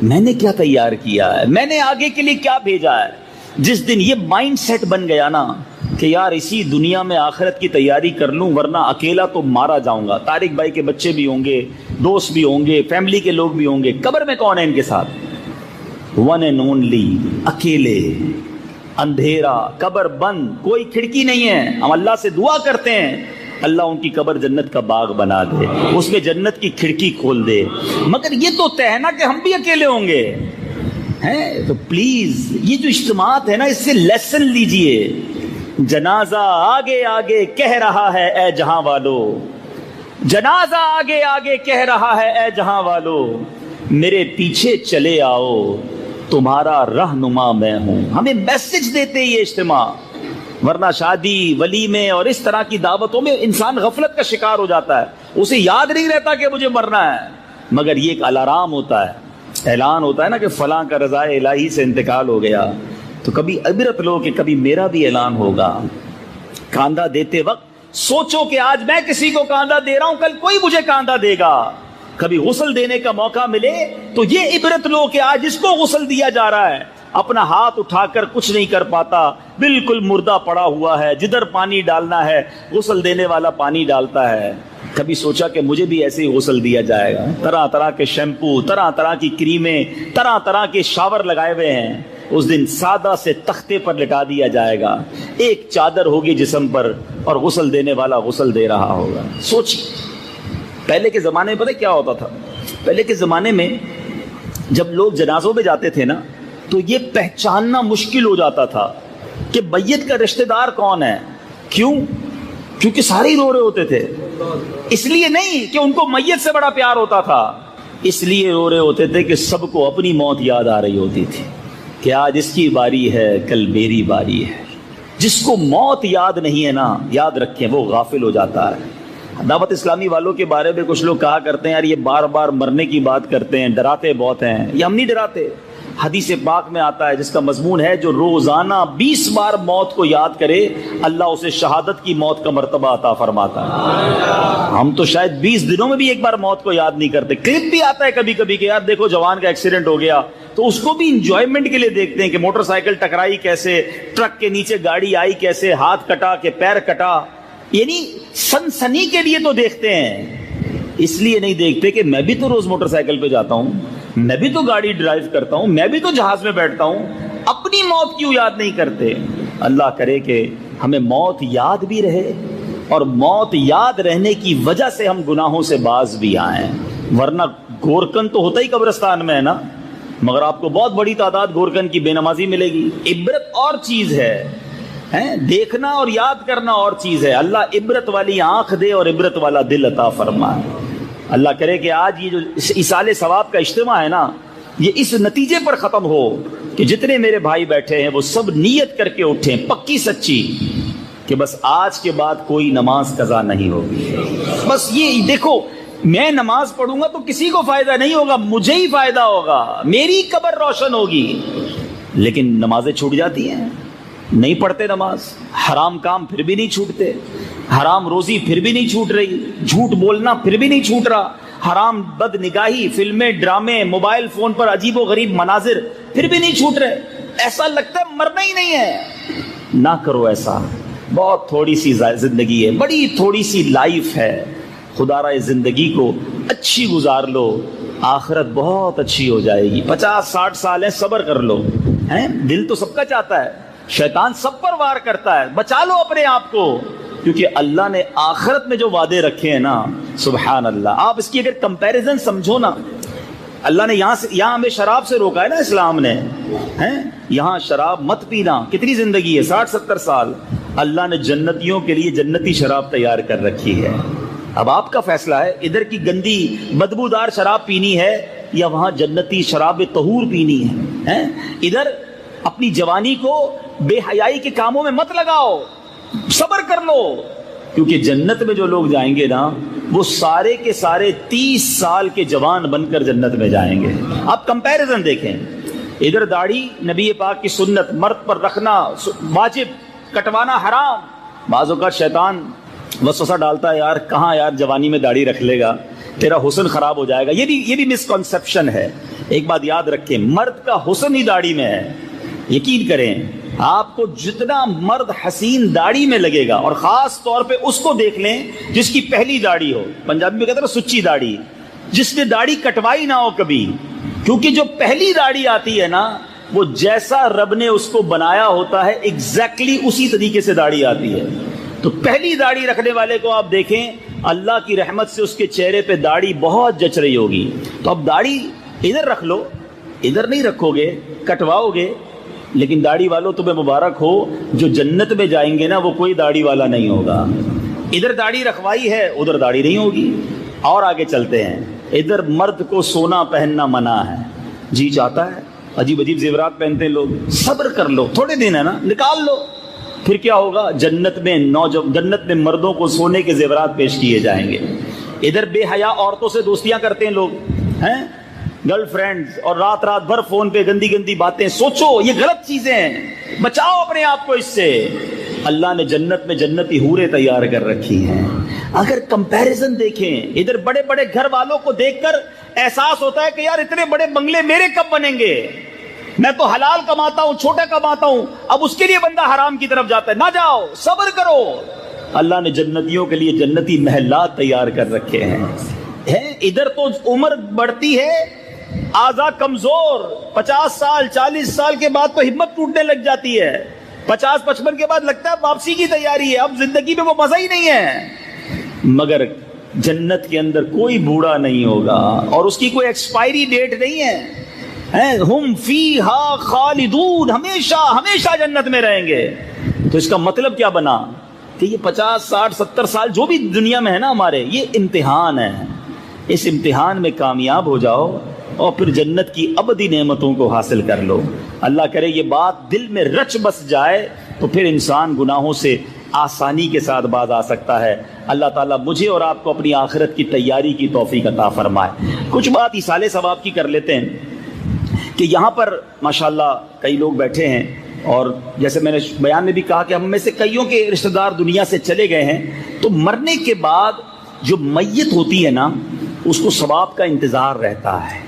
میں نے کیا تیار کیا ہے، میں نے آگے کے لیے کیا بھیجا ہے. جس دن یہ مائنڈ سیٹ بن گیا نا کہ یار اسی دنیا میں آخرت کی تیاری کر لوں ورنہ اکیلا تو مارا جاؤں گا. طارق بھائی کے بچے بھی ہوں گے، دوست بھی ہوں گے، فیملی کے لوگ بھی ہوں گے، قبر میں کون ہے ان کے ساتھ؟ ون اینڈ اونلی، اکیلے، اندھیرا، قبر بند، کوئی کھڑکی نہیں ہے. ہم اللہ سے دعا کرتے ہیں اللہ ان کی قبر جنت کا باغ بنا دے، اس میں جنت کی کھڑکی کھول دے. مگر یہ تو طے ہے نا کہ ہم بھی اکیلے ہوں گے. تو پلیز یہ جو اجتماعات ہے نا، اس سے لیسن لیجئے. جنازہ آگے آگے کہہ رہا ہے اے جہاں والو، جنازہ آگے آگے کہہ رہا ہے اے جہاں والو، میرے پیچھے چلے آؤ تمہارا رہنما میں ہوں. ہمیں میسج دیتے یہ اجتماع. ورنہ شادی، ولیمے اور اس طرح کی دعوتوں میں انسان غفلت کا شکار ہو جاتا ہے، اسے یاد نہیں رہتا کہ مجھے مرنا ہے. مگر یہ ایک الارم ہوتا ہے، اعلان ہوتا ہے نا کہ فلاں کا رضائے الہی سے انتقال ہو گیا. تو کبھی عبرت لو کہ کبھی میرا بھی اعلان ہوگا. کاندھا دیتے وقت سوچو کہ آج میں کسی کو کاندھا دے رہا ہوں، کل کوئی مجھے کاندھا دے گا. کبھی غسل دینے کا موقع ملے تو یہ عبرت لو کہ آج اس کو غسل دیا جا رہا ہے، اپنا ہاتھ اٹھا کر کچھ نہیں کر پاتا، بالکل مردہ پڑا ہوا ہے، جدھر پانی ڈالنا ہے غسل دینے والا پانی ڈالتا ہے. کبھی سوچا کہ مجھے بھی ایسے ہی غسل دیا جائے گا؟ طرح طرح کے شیمپو، طرح طرح کی کریمیں، طرح طرح کے شاور لگائے ہوئے ہیں. اس دن سادہ سے تختے پر لٹا دیا جائے گا، ایک چادر ہوگی جسم پر اور غسل دینے والا غسل دے رہا ہوگا. سوچیے پہلے کے زمانے میں پتہ کیا ہوتا تھا؟ پہلے کے زمانے میں جب لوگ جنازوں میں جاتے تھے نا تو یہ پہچاننا مشکل ہو جاتا تھا کہ میت کا رشتہ دار کون ہے. کیوں؟ کیونکہ سارے ہی رو رہے ہوتے تھے. اس لیے نہیں کہ ان کو میت سے بڑا پیار ہوتا تھا، اس لیے رو رہے ہوتے تھے کہ سب کو اپنی موت یاد آ رہی ہوتی تھی کہ آج اس کی باری ہے، کل میری باری ہے. جس کو موت یاد نہیں ہے نا، یاد رکھیں وہ غافل ہو جاتا ہے. دعوت اسلامی والوں کے بارے میں کچھ لوگ کہا کرتے ہیں یار یہ بار بار مرنے کی بات کرتے ہیں، ڈراتے بہت ہیں. یہ ہم نہیں ڈراتے. حدیث پاک میں آتا ہے جس کا مضمون ہے جو روزانہ 20 بار موت کو یاد کرے اللہ اسے شہادت کی موت کا مرتبہ عطا فرماتا ہے. ہم تو شاید 20 دنوں میں بھی ایک بار موت کو یاد نہیں کرتے. کلپ بھی آتا ہے کبھی کبھی کہ یار دیکھو جوان کا ایکسیڈنٹ ہو گیا، تو اس کو بھی انجوائمنٹ کے لیے دیکھتے ہیں کہ موٹر سائیکل ٹکرائی کیسے، ٹرک کے نیچے گاڑی آئی کیسے، ہاتھ کٹا کہ پیر کٹا. یعنی سنسنی کے لیے تو دیکھتے ہیں، اس لیے نہیں دیکھتے کہ میں بھی تو روز موٹر سائیکل پہ جاتا ہوں، میں بھی تو گاڑی ڈرائیو کرتا ہوں، میں بھی تو جہاز میں بیٹھتا ہوں. اپنی موت کیوں یاد نہیں کرتے؟ اللہ کرے کہ ہمیں موت یاد بھی رہے اور موت یاد رہنے کی وجہ سے ہم گناہوں سے باز بھی آئیں. ورنہ گورکن تو ہوتا ہی قبرستان میں ہے نا، مگر آپ کو بہت بڑی تعداد گورکن کی بے نمازی ملے گی. عبرت اور چیز ہے، دیکھنا اور یاد کرنا اور چیز ہے. اللہ عبرت والی آنکھ دے اور عبرت والا دل عطا فرمائے. اللہ کرے کہ آج یہ جو ایصال ثواب کا اجتماع ہے نا، یہ اس نتیجے پر ختم ہو کہ جتنے میرے بھائی بیٹھے ہیں وہ سب نیت کر کے اٹھیں پکی سچی کہ بس آج کے بعد کوئی نماز قضا نہیں ہوگی. بس یہ دیکھو، میں نماز پڑھوں گا تو کسی کو فائدہ نہیں ہوگا، مجھے ہی فائدہ ہوگا، میری قبر روشن ہوگی. لیکن نمازیں چھوٹ جاتی ہیں، نہیں پڑھتے نماز. حرام کام پھر بھی نہیں چھوٹتے، حرام روزی پھر بھی نہیں چھوٹ رہی، جھوٹ بولنا پھر بھی نہیں چھوٹ رہا، حرام بد نگاہی، فلمیں، ڈرامے، موبائل فون پر عجیب و غریب مناظر پھر بھی نہیں چھوٹ رہے. ایسا لگتا ہے مرنا ہی نہیں ہے. نہ کرو ایسا. بہت تھوڑی سی زندگی ہے، بڑی تھوڑی سی لائف ہے. خدا را زندگی کو اچھی گزار لو، آخرت بہت اچھی ہو جائے گی. 50-60 سال ہیں، صبر کر لو. دل تو سب کا چاہتا ہے، شیطان سب پر وار کرتا ہے. بچا لو اپنے آپ کو، کیونکہ اللہ نے آخرت میں جو وعدے رکھے ہیں نا، سبحان اللہ. آپ اس کی اگر کمپیریزن سمجھو نا، اللہ نے یہاں ہمیں شراب سے روکا ہے نا اسلام نے، یہاں شراب مت پینا. کتنی زندگی ہے؟ 60-70 سال. اللہ نے جنتیوں کے لیے جنتی شراب تیار کر رکھی ہے. اب آپ کا فیصلہ ہے ادھر کی گندی بدبودار شراب پینی ہے یا وہاں جنتی شراب طہور پینی ہے. ادھر اپنی جوانی کو بے حیائی کے کاموں میں مت لگاؤ, صبر کر لو, کیونکہ جنت میں جو لوگ جائیں گے نا وہ سارے کے سارے 30 سال کے جوان بن کر جنت میں جائیں گے. آپ کمپیریزن دیکھیں, ادھر داڑھی نبی پاک کی سنت, مرد پر رکھنا واجب, کٹوانا حرام. بعض اوقات شیطان وسوسہ ڈالتا ہے, یار کہاں یار جوانی میں داڑھی رکھ لے گا, تیرا حسن خراب ہو جائے گا. یہ بھی مسکنسیپشن ہے. ایک بات یاد رکھیں, مرد کا حسن ہی داڑھی میں ہے. یقین کریں, آپ کو جتنا مرد حسین داڑھی میں لگے گا, اور خاص طور پہ اس کو دیکھ لیں جس کی پہلی داڑھی ہو, پنجابی میں کہتے ہیں سچی داڑھی, جس نے داڑھی کٹوائی نہ ہو کبھی. کیونکہ جو پہلی داڑھی آتی ہے نا, وہ جیسا رب نے اس کو بنایا ہوتا ہے ایگزیکٹلی اسی طریقے سے داڑھی آتی ہے. تو پہلی داڑھی رکھنے والے کو آپ دیکھیں, اللہ کی رحمت سے اس کے چہرے پہ داڑھی بہت جچ رہی ہوگی. تو اب داڑھی ادھر رکھ لو, ادھر نہیں رکھو گے کٹواؤ گے. لیکن داڑھی والوں تمہیں مبارک ہو, جو جنت میں جائیں گے نا وہ کوئی داڑھی والا نہیں ہوگا. ادھر داڑھی رکھوائی ہے, ادھر داڑھی نہیں ہوگی. اور آگے چلتے ہیں, ادھر مرد کو سونا پہننا منع ہے. جی چاہتا ہے, عجیب عجیب زیورات پہنتے ہیں لوگ. صبر کر لو, تھوڑے دن ہے نا, نکال لو. پھر کیا ہوگا, جنت میں مردوں کو سونے کے زیورات پیش کیے جائیں گے. ادھر بے حیا عورتوں سے دوستیاں کرتے ہیں لوگ, ہیں گرل فرینڈز, اور رات بھر فون پہ گندی گندی باتیں. سوچو یہ غلط چیزیں ہیں, بچاؤ اپنے آپ کو اس سے. اللہ نے جنت میں جنتی حوریں تیار کر رکھی ہیں. اگر کمپیریزن دیکھیں, ادھر بڑے بڑے گھر والوں کو دیکھ کر احساس ہوتا ہے کہ یار اتنے بڑے بنگلے میرے کب بنیں گے, میں تو حلال کماتا ہوں, چھوٹا کماتا ہوں. اب اس کے لیے بندہ حرام کی طرف جاتا ہے. نہ جاؤ, صبر کرو. اللہ نے جنتیوں کے لیے جنتی محلات تیار کر رکھے ہیں. ادھر تو عمر بڑھتی ہے, اعضاء کمزور, 50 سال 40 سال کے بعد تو ہمت ٹوٹنے لگ جاتی ہے. 50-55 کے بعد لگتا ہے واپسی کی تیاری ہے, اب زندگی میں وہ مزہ ہی نہیں ہے. مگر جنت کے اندر کوئی بوڑھا نہیں ہوگا, اور اس کی کوئی ایکسپائری ڈیٹ نہیں ہے. ہم فیہا خالدون, ہمیشہ ہمیشہ جنت میں رہیں گے. تو اس کا مطلب کیا بنا کہ یہ 50 60 70 سال جو بھی دنیا میں ہے نا ہمارے, یہ امتحان ہے. اس امتحان میں کامیاب ہو جاؤ اور پھر جنت کی ابدی نعمتوں کو حاصل کر لو. اللہ کرے یہ بات دل میں رچ بس جائے تو پھر انسان گناہوں سے آسانی کے ساتھ باز آ سکتا ہے. اللہ تعالیٰ مجھے اور آپ کو اپنی آخرت کی تیاری کی توفیق عطا فرمائے. کچھ بات ایصال ثواب کی کر لیتے ہیں کہ یہاں پر ماشاءاللہ کئی لوگ بیٹھے ہیں, اور جیسے میں نے بیان میں بھی کہا کہ ہم میں سے کئیوں کے رشتہ دار دنیا سے چلے گئے ہیں. تو مرنے کے بعد جو میت ہوتی ہے نا, اس کو ثواب کا انتظار رہتا ہے.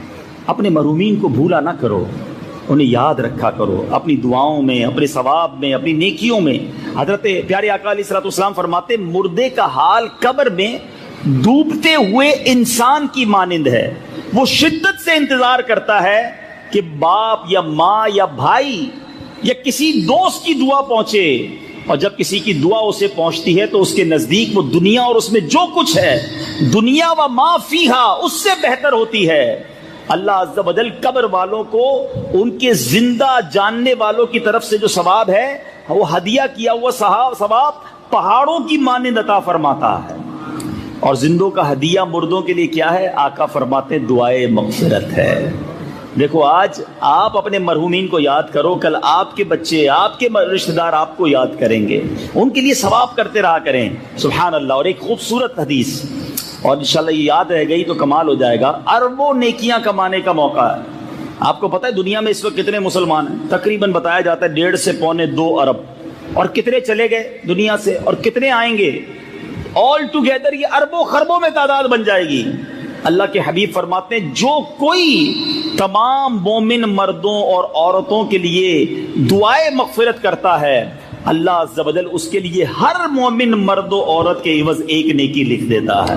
اپنے مرحومین کو بھولا نہ کرو, انہیں یاد رکھا کرو اپنی دعاؤں میں, اپنے ثواب میں, اپنی نیکیوں میں. حضرت پیارے آقا علیہ الصلوۃ والسلام فرماتے, مردے کا حال قبر میں ڈوبتے ہوئے انسان کی مانند ہے. وہ شدت سے انتظار کرتا ہے کہ باپ یا ماں یا بھائی یا کسی دوست کی دعا پہنچے, اور جب کسی کی دعا اسے پہنچتی ہے تو اس کے نزدیک وہ دنیا اور اس میں جو کچھ ہے, دنیا و ما فیہا, اس سے بہتر ہوتی ہے. اللہ عز و جل قبر والوں کو ان کے زندہ جاننے والوں کی طرف سے جو ثواب ہے, وہ ہدیہ کیا ہوا ثواب پہاڑوں کی مانند عطا فرماتا ہے. اور زندوں کا ہدیہ مردوں کے لیے کیا ہے؟ آقا فرماتے دعائے مغفرت ہے. دیکھو آج آپ اپنے مرحومین کو یاد کرو, کل آپ کے بچے, آپ کے رشتہ دار آپ کو یاد کریں گے, ان کے لیے ثواب کرتے رہا کریں. سبحان اللہ. اور ایک خوبصورت حدیث, اور انشاءاللہ یہ یاد رہ گئی تو کمال ہو جائے گا. اربوں نیکیاں کمانے کا موقع ہے. آپ کو پتہ ہے دنیا میں اس وقت کتنے مسلمان ہیں؟ تقریباً بتایا جاتا ہے 1.5 سے 2.25 ارب. اور کتنے چلے گئے دنیا سے اور کتنے آئیں گے, آل ٹوگیدر یہ اربوں خربوں میں تعداد بن جائے گی. اللہ کے حبیب فرماتے ہیں جو کوئی تمام مومن مردوں اور عورتوں کے لیے دعائے مغفرت کرتا ہے, اللہ عز و جل اس کے لیے ہر مومن مرد و عورت کے عوض ایک نیکی لکھ دیتا ہے.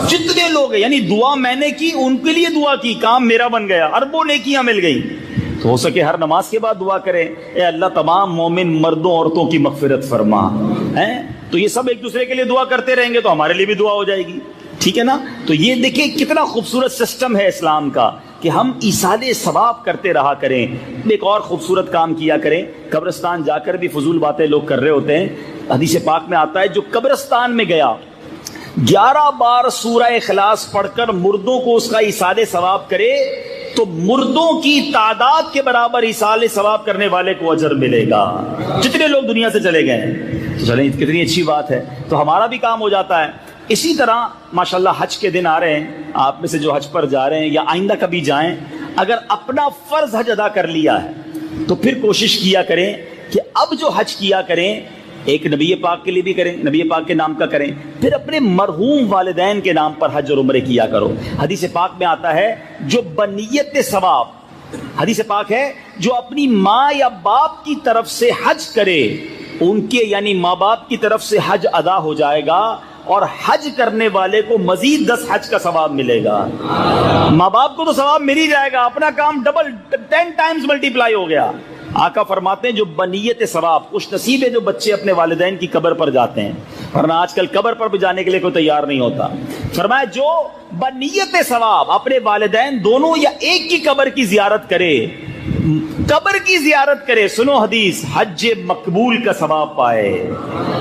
جتنے لوگ ہیں, یعنی دعا میں نے کی, ان کے لیے دعا کی, کام میرا بن گیا, اربوں نیکیاں مل گئی. تو ہو سکے ہر نماز کے بعد دعا کریں, اے اللہ تمام مومن مردوں عورتوں کی مغفرت فرما. تو یہ سب ایک دوسرے کے لیے دعا کرتے رہیں گے تو ہمارے لیے بھی دعا ہو جائے گی. ٹھیک ہے نا. تو یہ دیکھیں کتنا خوبصورت سسٹم ہے اسلام کا کہ ہم ایصال ثواب کرتے رہا کریں. ایک اور خوبصورت کام کیا کریں, قبرستان جا کر بھی فضول باتیں لوگ کر رہے ہوتے ہیں. حدیث پاک میں آتا ہے جو قبرستان میں گیا 11 بار سورہ اخلاص پڑھ کر مردوں کو اس کا ایصال ثواب کرے تو مردوں کی تعداد کے برابر ایصال ثواب کرنے والے کو اجر ملے گا جتنے لوگ دنیا سے چلے گئے ہیں. تو چلیں کتنی اچھی بات ہے, تو ہمارا بھی کام ہو جاتا ہے. اسی طرح ماشاءاللہ حج کے دن آ رہے ہیں, آپ میں سے جو حج پر جا رہے ہیں یا آئندہ کبھی جائیں, اگر اپنا فرض حج ادا کر لیا ہے تو پھر کوشش کیا کریں کہ اب جو حج کیا کریں ایک نبی پاک کے لیے بھی کریں, نبی پاک کے نام کا کریں, پھر اپنے مرحوم والدین کے نام پر حج اور عمرے کیا کرو. حدیث پاک میں آتا ہے جو بنیت ثواب, حدیث پاک ہے جو اپنی ماں یا باپ کی طرف سے حج کرے ان کے یعنی ماں باپ کی طرف سے حج ادا ہو جائے گا اور حج کرنے والے کو مزید 10 حج کا ثواب ملے گا. ماں باپ کو تو ثواب مل ہی جائے گا, اپنا کام ڈبل 10 ٹائمز ملٹیپلائی ہو گیا. آقا فرماتے ہیں جو بنیت ثواب, خوش نصیب ہے جو بچے اپنے والدین کی قبر پر جاتے ہیں, ورنہ آج کل قبر پر بھی جانے کے لیے کوئی تیار نہیں ہوتا. فرمایا جو بنیت ثواب اپنے والدین دونوں یا ایک کی قبر کی زیارت کرے, قبر کی زیارت کرے, سنو حدیث, حج مقبول کا ثواب پائے.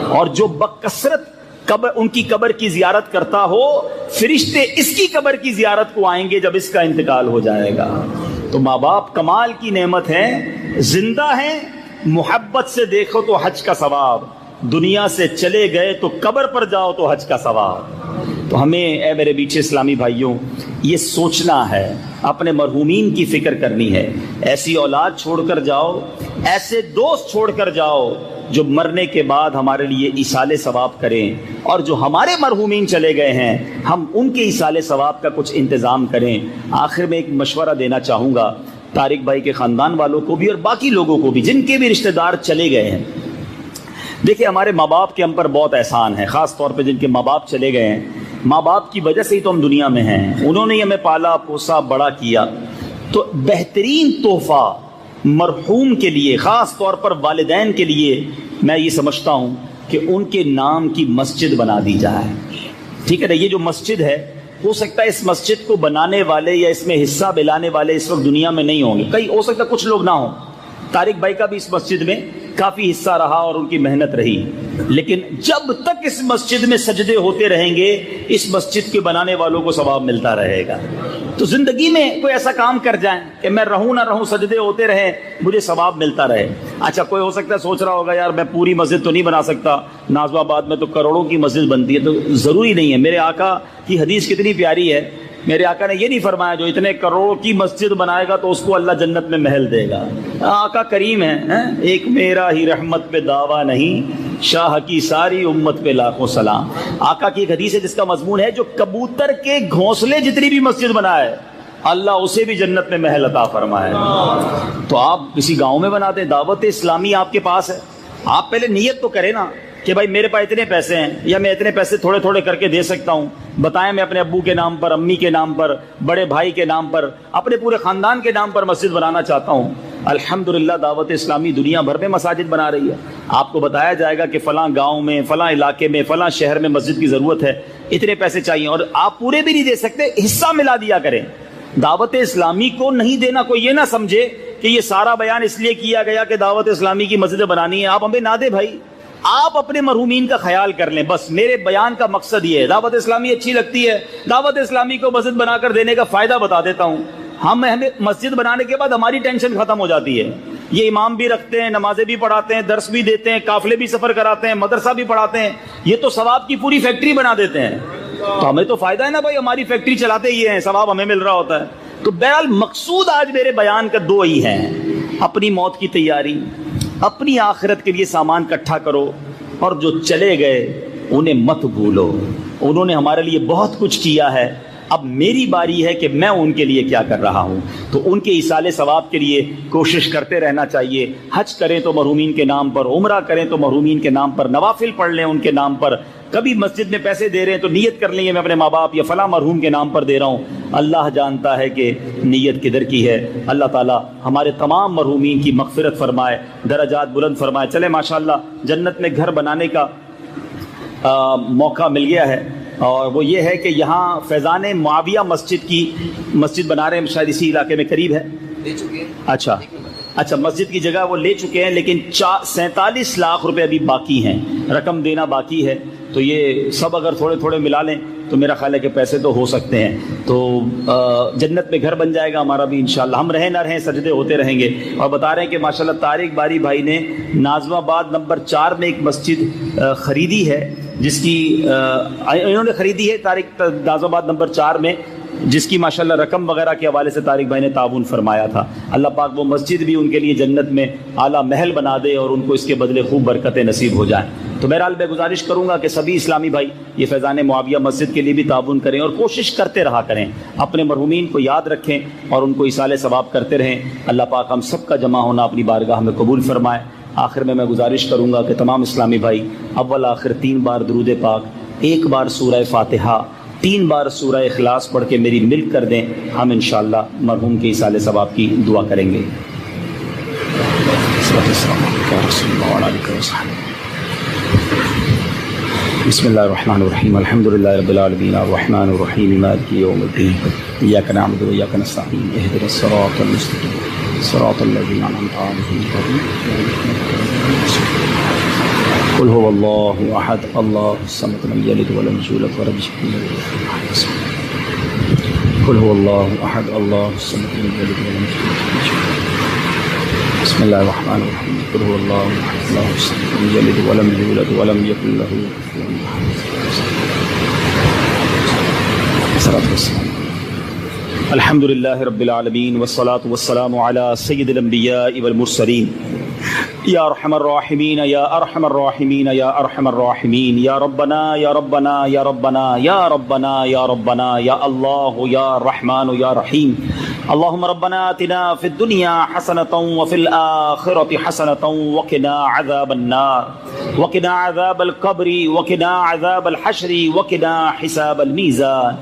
اور جو بکثرت قبر ان کی قبر کی زیارت کرتا ہو, فرشتے اس کی قبر کی زیارت کو آئیں گے جب اس کا انتقال ہو جائے گا. تو ماں باپ کمال کی نعمت ہیں, زندہ ہیں, محبت سے دیکھو تو حج کا ثواب, دنیا سے چلے گئے تو قبر پر جاؤ تو حج کا ثواب. تو ہمیں اے میرے بیچے اسلامی بھائیوں یہ سوچنا ہے, اپنے مرحومین کی فکر کرنی ہے. ایسی اولاد چھوڑ کر جاؤ, ایسے دوست چھوڑ کر جاؤ جو مرنے کے بعد ہمارے لیے ایصال ثواب کریں, اور جو ہمارے مرحومین چلے گئے ہیں ہم ان کے ایصال ثواب کا کچھ انتظام کریں. آخر میں ایک مشورہ دینا چاہوں گا طارق بھائی کے خاندان والوں کو بھی اور باقی لوگوں کو بھی جن کے بھی رشتہ دار چلے گئے ہیں. دیکھیں ہمارے ماں باپ کے ہم پر بہت احسان ہے, خاص طور پہ جن کے ماں باپ چلے گئے ہیں. ماں باپ کی وجہ سے ہی تو ہم دنیا میں ہیں, انہوں نے ہمیں پالا پوسا بڑا کیا. تو بہترین تحفہ مرحوم کے لیے, خاص طور پر والدین کے لیے, میں یہ سمجھتا ہوں کہ ان کے نام کی مسجد بنا دی جائے. ٹھیک ہے نا, یہ جو مسجد ہے ہو سکتا ہے اس مسجد کو بنانے والے یا اس میں حصہ بلانے والے اس وقت دنیا میں نہیں ہوں گے, کئی ہو سکتا ہے کچھ لوگ نہ ہوں. طارق بھائی کا بھی اس مسجد میں کافی حصہ رہا اور ان کی محنت رہی, لیکن جب تک اس مسجد میں سجدے ہوتے رہیں گے اس مسجد کے بنانے والوں کو ثواب ملتا رہے گا. تو زندگی میں کوئی ایسا کام کر جائیں کہ میں رہوں نہ رہوں سجدے ہوتے رہیں, مجھے ثواب ملتا رہے. اچھا کوئی ہو سکتا ہے سوچ رہا ہوگا یار میں پوری مسجد تو نہیں بنا سکتا, نازم آباد میں تو کروڑوں کی مسجد بنتی ہے. تو ضروری نہیں ہے. میرے آقا کی حدیث کتنی پیاری ہے, میرے آقا نے یہ نہیں فرمایا جو اتنے کروڑوں کی مسجد بنائے گا تو اس کو اللہ جنت میں محل دے گا. آقا کریم ہے, ایک میرا ہی رحمت پہ دعویٰ نہیں, شاہ کی ساری امت پہ لاکھوں سلام. آقا کی ایک حدیث ہے جس کا مضمون ہے جو کبوتر کے گھونسلے جتنی بھی مسجد بنائے اللہ اسے بھی جنت میں محل عطا فرمائے. تو آپ کسی گاؤں میں بنا دیں, دعوت اسلامی آپ کے پاس ہے, آپ پہلے نیت تو کریں نا کہ بھائی میرے پاس اتنے پیسے ہیں یا میں اتنے پیسے تھوڑے تھوڑے کر کے دے سکتا ہوں. بتائیں میں اپنے ابو کے نام پر, امی کے نام پر, بڑے بھائی کے نام پر, اپنے پورے خاندان کے نام پر مسجد بنانا چاہتا ہوں. الحمدللہ دعوت اسلامی دنیا بھر میں مساجد بنا رہی ہے. آپ کو بتایا جائے گا کہ فلاں گاؤں میں, فلاں علاقے میں, فلاں شہر میں مسجد کی ضرورت ہے, اتنے پیسے چاہیے, اور آپ پورے بھی نہیں دے سکتے, حصہ ملا دیا کریں. دعوت اسلامی کو نہیں دینا, کوئی یہ نہ سمجھے کہ یہ سارا بیان اس لیے کیا گیا کہ دعوت اسلامی کی مسجدیں بنانی ہے, آپ ہمیں نہ دیں بھائی, آپ اپنے مرحومین کا خیال کر لیں. بس میرے بیان کا مقصد یہ ہے. دعوت اسلامی اچھی لگتی ہے, دعوت اسلامی کو مسجد بنا کر دینے کا فائدہ بتا دیتا ہوں. ہمیں مسجد بنانے کے بعد ہماری ٹینشن ختم ہو جاتی ہے. یہ امام بھی رکھتے ہیں, نمازیں بھی پڑھاتے ہیں, درس بھی دیتے ہیں, قافلے بھی سفر کراتے ہیں, مدرسہ بھی پڑھاتے ہیں, یہ تو ثواب کی پوری فیکٹری بنا دیتے ہیں. تو ہمیں تو فائدہ ہے نا بھائی, ہماری فیکٹری چلاتے ہی ہیں, ثواب ہمیں مل رہا ہوتا ہے. تو بہرحال مقصود آج میرے بیان کا دو ہی ہیں, اپنی موت کی تیاری, اپنی آخرت کے لیے سامان اکٹھا کرو, اور جو چلے گئے انہیں مت بھولو. انہوں نے ہمارے لیے بہت کچھ کیا ہے, اب میری باری ہے کہ میں ان کے لیے کیا کر رہا ہوں. تو ان کے ایصال ثواب کے لیے کوشش کرتے رہنا چاہیے. حج کریں تو مرحومین کے نام پر, عمرہ کریں تو مرحومین کے نام پر, نوافل پڑھ لیں ان کے نام پر. کبھی مسجد میں پیسے دے رہے ہیں تو نیت کر لیں میں اپنے ماں باپ یا فلاں مرحوم کے نام پر دے رہا ہوں. اللہ جانتا ہے کہ نیت کدھر کی ہے. اللہ تعالیٰ ہمارے تمام مرحومین کی مغفرت فرمائے, درجات بلند فرمائے. چلے ماشاءاللہ جنت میں گھر بنانے کا موقع مل گیا ہے, اور وہ یہ ہے کہ یہاں فیضان معاویہ مسجد بنا رہے ہیں, شاید اسی علاقے میں قریب ہے. لے چکے ہیں. اچھا مسجد کی جگہ وہ لے چکے ہیں, لیکن 47 لاکھ روپے ابھی باقی ہیں, رقم دینا باقی ہے. تو یہ سب اگر تھوڑے تھوڑے ملا لیں تو میرا خیال ہے کہ پیسے تو ہو سکتے ہیں، تو جنت میں گھر بن جائے گا ہمارا بھی انشاءاللہ، ہم رہیں نہ رہیں سجدے ہوتے رہیں گے۔ اور بتا رہے ہیں کہ ماشاءاللہ طارق باری بھائی نے ناظم آباد نمبر 4 میں ایک مسجد خریدی ہے، جس کی انہوں نے خریدی ہے طارق ناظم آباد نمبر 4 میں، جس کی ماشاءاللہ رقم وغیرہ کے حوالے سے طارق بھائی نے تعاون فرمایا تھا۔ اللہ پاک وہ مسجد بھی ان کے لیے جنت میں اعلیٰ محل بنا دے اور ان کو اس کے بدلے خوب برکتیں نصیب ہو جائیں۔ تو بہرحال میں گزارش کروں گا کہ سبھی اسلامی بھائی یہ فیضان معاویہ مسجد کے لیے بھی تعاون کریں اور کوشش کرتے رہا کریں، اپنے مرحومین کو یاد رکھیں اور ان کو ایصال ثواب کرتے رہیں۔ اللہ پاک ہم سب کا جمع ہونا اپنی بارگاہ میں قبول فرمائے۔ آخر میں گزارش کروں گا کہ تمام اسلامی بھائی اول آخر 3 بار درود پاک، 1 بار سورہ فاتحہ، 3 بار سورہ اخلاص پڑھ کے میری ملک کر دیں، ہم انشاءاللہ مرحوم کے ایصال ثواب کی دعا کریں گے۔ بسم اللہ الرحمن الرحیم، الحمد للہ رب العالمین، الرحمن الرحیم، مالک یوم الدین، ایاک نعبد و ایاک نستعین، اہدنا الصراط المستقیم، صراط الذین انعمت علیہم۔ قل هو الله احد الله الصمد لم يلد ولم يولد ولم يكن له كفوا احد۔ قل هو الله احد الله الصمد لم يلد ولم يولد ولم يكن له۔ بسم الله الرحمن الرحيم، قل هو الله احد الله الصمد لم يلد ولم يولد ولم يكن له كفوا احد۔ الحمد للہ رب العالمین والصلاة والسلام علی سید الانبیاء والمرسلین، یا ارحم الراحمین یا ارحم الراحمین یا ارحم الراحمین، یا ربنا یا ربنا یا ربنا یا ربنا یا ربنا یا اللہ یا رحمان یا رحیم۔ اللہم ربنا آتنا فی الدنیا حسنۃ وفی الآخرۃ حسنۃ وقنا عذاب النار وقنا عذاب القبر وقنا عذاب الحشر وقنا حساب المیزان۔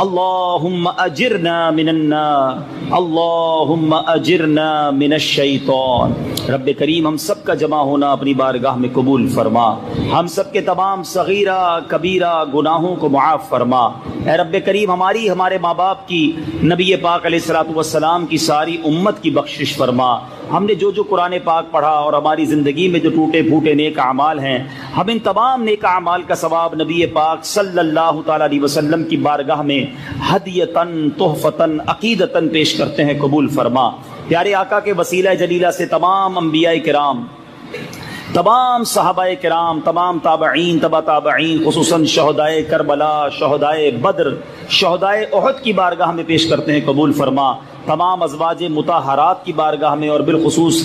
اللہم اجرنا من النار، اللہم اجرنا من الشیطان۔ رب کریم ہم سب کا جمع ہونا اپنی بارگاہ میں قبول فرما، ہم سب کے تمام صغیرہ کبیرہ گناہوں کو معاف فرما۔ اے رب کریم ہماری، ہمارے ماں باپ کی، نبی پاک علیہ الصلوۃ والسلام کی ساری امت کی بخشش فرما۔ ہم نے جو قرآن پاک پڑھا اور ہماری زندگی میں جو ٹوٹے پھوٹے نیک اعمال ہیں، ہم ان تمام نیک اعمال کا ثواب نبی پاک صلی اللہ تعالی علیہ وسلم کی بارگاہ میں ہدیتاً تحفتاً عقیدتاً پیش کرتے ہیں، قبول فرما۔ پیارے آقا کے وسیلہ جلیلہ سے تمام انبیاء کرام، تمام صحابہ کرام، تمام تابعین، تبع تابعین، خصوصاً شہدائے کربلا، شہدائے بدر، شہدائے احد کی بارگاہ میں پیش کرتے ہیں، قبول فرما۔ تمام ازواج مطہرات کی بارگاہ میں اور بالخصوص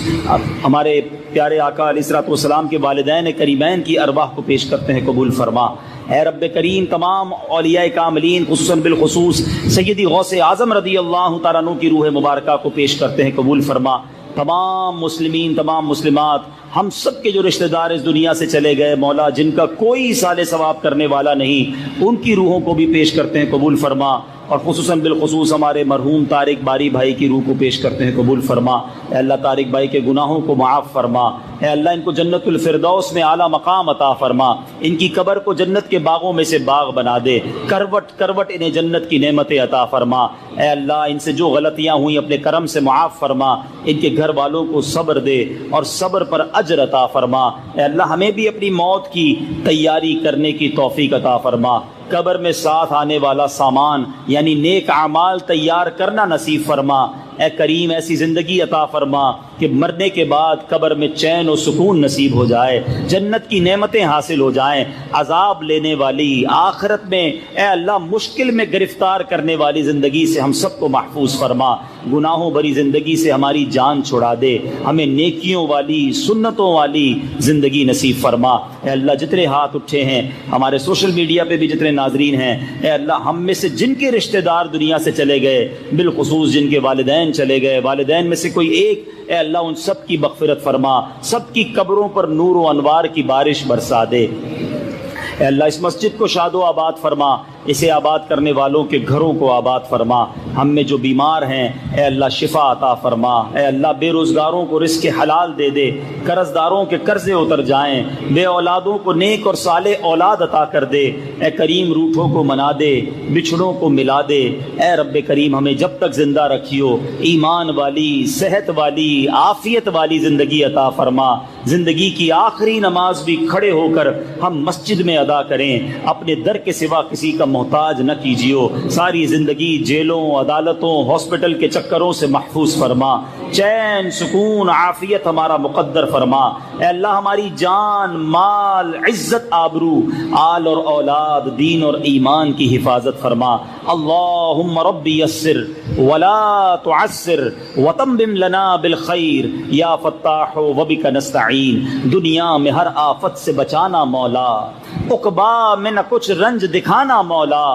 ہمارے پیارے آقا علیہ الصلوۃ والسلام کے والدین کریمین کی ارواح کو پیش کرتے ہیں، قبول فرما۔ اے رب کریم تمام اولیاء کاملین، خصوصاً بالخصوص سیدی غوث اعظم رضی اللہ تعالیٰ عنہ کی روح مبارکہ کو پیش کرتے ہیں، قبول فرما۔ تمام مسلمین، تمام مسلمات، ہم سب کے جو رشتہ دار اس دنیا سے چلے گئے مولا، جن کا کوئی ایصال ثواب کرنے والا نہیں، ان کی روحوں کو بھی پیش کرتے ہیں، قبول فرما۔ اور خصوصاً بالخصوص ہمارے مرحوم طارق باری بھائی کی روح کو پیش کرتے ہیں، قبول فرما۔ اے اللہ طارق بھائی کے گناہوں کو معاف فرما، اے اللہ ان کو جنت الفردوس میں اعلیٰ مقام عطا فرما، ان کی قبر کو جنت کے باغوں میں سے باغ بنا دے، کروٹ کروٹ انہیں جنت کی نعمتیں عطا فرما۔ اے اللہ ان سے جو غلطیاں ہوئیں اپنے کرم سے معاف فرما، ان کے گھر والوں کو صبر دے اور صبر پر اجر عطا فرما۔ اے اللہ ہمیں بھی اپنی موت کی تیاری کرنے کی توفیق عطا فرما، قبر میں ساتھ آنے والا سامان یعنی نیک اعمال تیار کرنا نصیب فرما۔ اے کریم ایسی زندگی عطا فرما کہ مرنے کے بعد قبر میں چین و سکون نصیب ہو جائے، جنت کی نعمتیں حاصل ہو جائیں، عذاب لینے والی آخرت میں اے اللہ مشکل میں گرفتار کرنے والی زندگی سے ہم سب کو محفوظ فرما، گناہوں بری زندگی سے ہماری جان چھڑا دے، ہمیں نیکیوں والی سنتوں والی زندگی نصیب فرما۔ اے اللہ جتنے ہاتھ اٹھے ہیں، ہمارے سوشل میڈیا پہ بھی جتنے ناظرین ہیں، اے اللہ ہم میں سے جن کے رشتہ دار دنیا سے چلے گئے، بالخصوص جن کے والدین چلے گئے، والدین میں سے کوئی ایک، اے اللہ ان سب کی مغفرت فرما، سب کی قبروں پر نور و انوار کی بارش برسا دے۔ اے اللہ اس مسجد کو شاد و آباد فرما، اسے آباد کرنے والوں کے گھروں کو آباد فرما، ہم میں جو بیمار ہیں اے اللہ شفا عطا فرما، اے اللہ بے روزگاروں کو رزق حلال دے دے، قرض داروں کے قرضے اتر جائیں، بے اولادوں کو نیک اور صالح اولاد عطا کر دے، اے کریم روٹھوں کو منا دے، بچھڑوں کو ملا دے، اے رب کریم ہمیں جب تک زندہ رکھیو ایمان والی، صحت والی، عافیت والی زندگی عطا فرما، زندگی کی آخری نماز بھی کھڑے ہو کر ہم مسجد میں ادا کریں، اپنے در کے سوا کسی کا محتاج نہ کیجیو، ساری زندگی جیلوں، عدالتوں، ہاسپٹل کے چکروں سے محفوظ فرما، چین، سکون، عافیت ہمارا مقدر فرما، اے اللہ ہماری جان، مال، عزت، آبرو، آل اور اولاد، دین اور ایمان کی حفاظت فرما۔ اللہم ربی یسر ولا تعسر وتمم لنا بالخیر یا فتاح وبک نستعین، دنیا میں ہر آفت سے بچانا مولا، عقبا میں نہ کچھ رنج دکھانا مولا،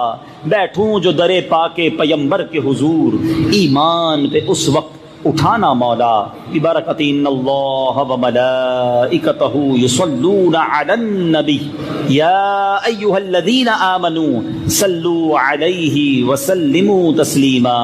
بیٹھوں جو درے پاکے پیمبر کے حضور، ایمان پہ اس وقت اٹھانا مولا، ببرکت ان اللہ وملائکتہ یصلون علی النبی یا ایہا الذین آمنوا صلوا علیہ وسلموا تسلیما،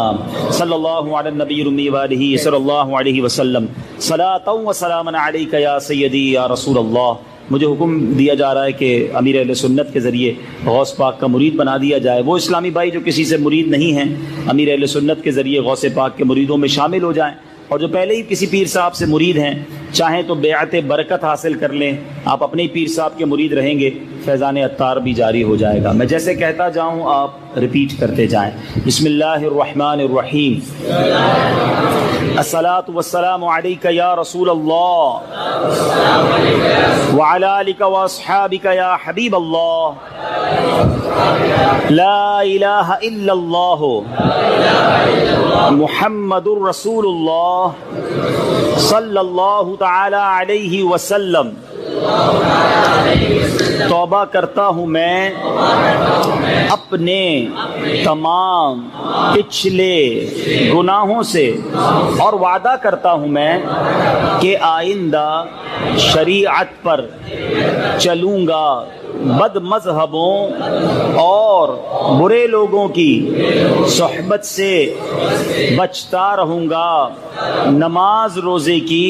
صلی اللہ علی النبی الأمی وآلہ صلی اللہ علیہ وسلم، صلاۃ و سلام علیک یا سیدی یا رسول اللہ۔ مجھے حکم دیا جا رہا ہے کہ امیر اہل سنت کے ذریعے غوث پاک کا مرید بنا دیا جائے، وہ اسلامی بھائی جو کسی سے مرید نہیں ہیں امیر اہل سنت کے ذریعے غوث پاک کے مریدوں میں شامل ہو جائیں، اور جو پہلے ہی کسی پیر صاحب سے مرید ہیں چاہیں تو بیعت برکت حاصل کر لیں، آپ اپنے ہی پیر صاحب کے مرید رہیں گے، فیضان عطار بھی جاری ہو جائے گا۔ میں جیسے کہتا جاؤں آپ ریپیٹ کرتے جائیں۔ بسم اللہ الرحمن الرحیم، الصلاۃ والسلام علیک یا رسول اللہ وعلی آلک واصحابک یا حبیب اللہ، لا الہ الا اللہ محمد الرسول اللہ صلی اللہ تعالی علیہ وسلم۔ توبہ کرتا ہوں میں اپنے تمام پچھلے گناہوں سے، اور وعدہ کرتا ہوں میں کہ آئندہ شریعت پر چلوں گا، بد مذہبوں اور برے لوگوں کی صحبت سے بچتا رہوں گا، نماز روزے کی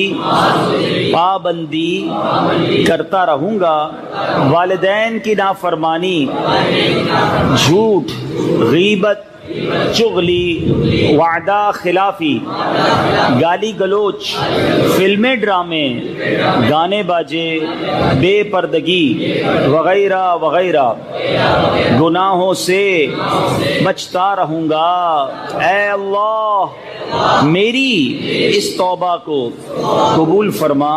پابندی کرتا رہوں گا، والدین کی نافرمانی، جھوٹ، غیبت، چغلی، وعدہ خلافی، گالی گلوچ، فلمیں، ڈرامے، گانے باجے، بے پردگی وغیرہ وغیرہ گناہوں سے بچتا رہوں گا۔ اے اللہ میری اس توبہ کو قبول فرما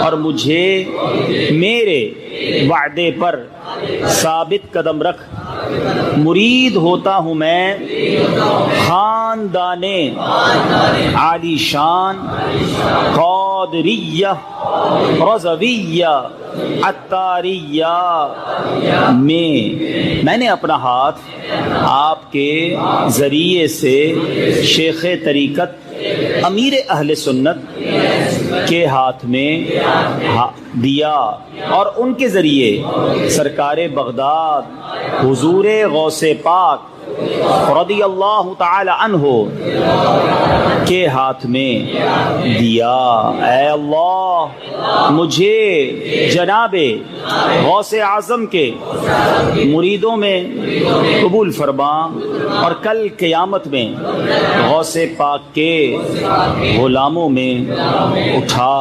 اور مجھے میرے وعدے پر ثابت قدم رکھ۔ مرید ہوتا ہوں میں خاندان عالی شان قادریہ رضویہ عطاریہ میں نے اپنا ہاتھ آپ کے ذریعے سے شیخ طریقت امیر اہل سنت کے ہاتھ میں دیا، اور ان کے ذریعے سرکار بغداد حضور غوث پاک رضی اللہ تعالی عنہ کے ہاتھ میں دیا۔ اے اللہ مجھے جناب غوث اعظم کے مریدوں میں قبول فرما، اور کل قیامت میں غوث پاک کے غلاموں میں اٹھا۔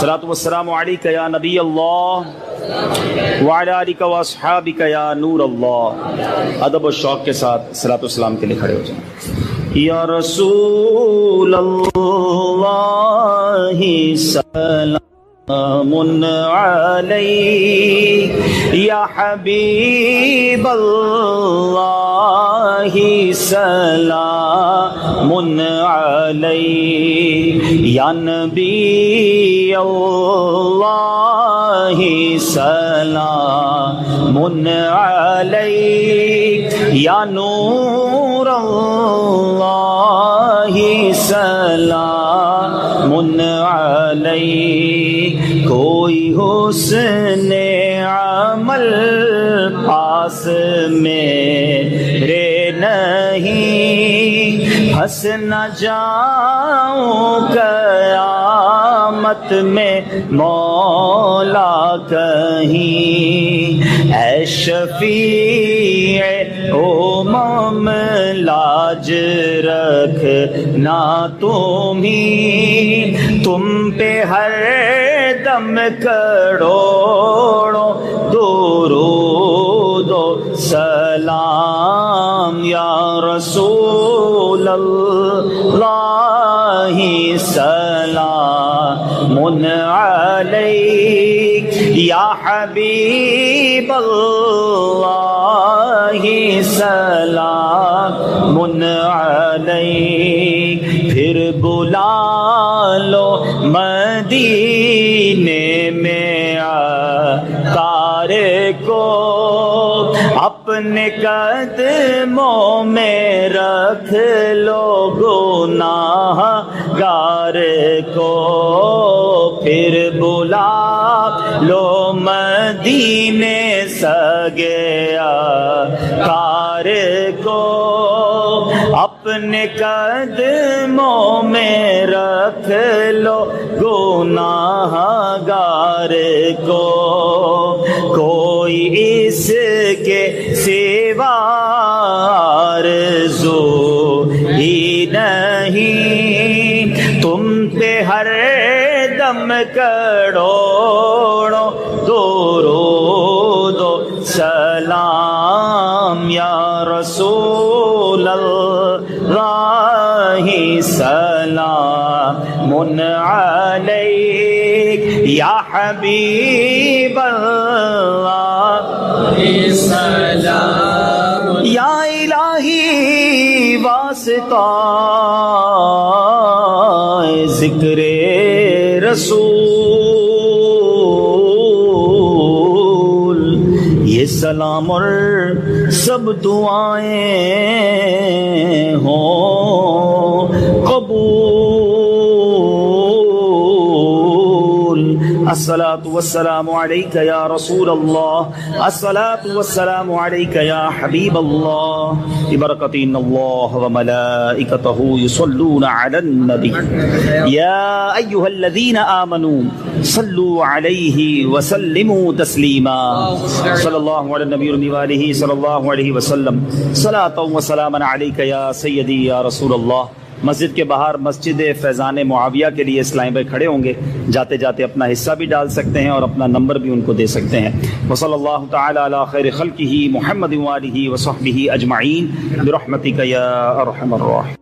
صلاۃ والسلام علیک یا نبی اللہ وعلی آلک واصحابک یا نور اللہ۔ ادب و شوق کے ساتھ صلاۃ والسلام کے لیے کھڑے ہو جائیں۔ یا رسول اللہ سلام علیک، یا حبیب اللہ سلام علیک، یا نبی اللہ سلام علیک، یا نور اللہ سلام علیک۔ کوئی حسن عمل پاس میں نہیں ہنس نہ جاؤں قیامت میں مولا کہیں، اے شفیع امم لاج رکھنا تمہیں، تم پہ ہر دم کروڑوں درود و سلام، یا رسول اللہ سلام علیک، یا حبیب اللہ سلام علیک، پھر بلا لو مدینے میں تارے کو، اپنے قدموں میں رکھ لو گناہ گار کو، پھر بلا لو مدینے سگیا کار کو، اپنے قدموں میں رکھ لو گناہ گار کو، کوئی اس کے سوا آرزو ہی نہیں، تم پہ ہر دم کروڑوں درود و سلام، یا رسول اللہ سلام علیک، یا حبیب اللہ سلام، یا الہی واسطہ ذکر رسول، یہ سلام اور سب دعائیں ہوں قبول، الصلاۃ والسلام علیک یا رسول اللہ، الصلاۃ والسلام علیک یا حبیب اللہ، ببرکۃ ان اللہ وملائکتہ یصلون علی النبی، یا ایھا الذین آمنوا صلوا علیہ وسلموا تسلیما، صلی اللہ علی النبی وآلہ صلی اللہ علیہ وسلم، صلاۃ وسلاما علیک یا سیدی یا رسول اللہ۔ مسجد کے باہر مسجد فیضان معاویہ کے لیے اسلام بھائی کھڑے ہوں گے، جاتے جاتے اپنا حصہ بھی ڈال سکتے ہیں اور اپنا نمبر بھی ان کو دے سکتے ہیں۔ وصلی اللہ تعالی علی خیر خلقہ محمد وآلہ وصحبہ اجمعین برحمتک یا ارحم الراحمین۔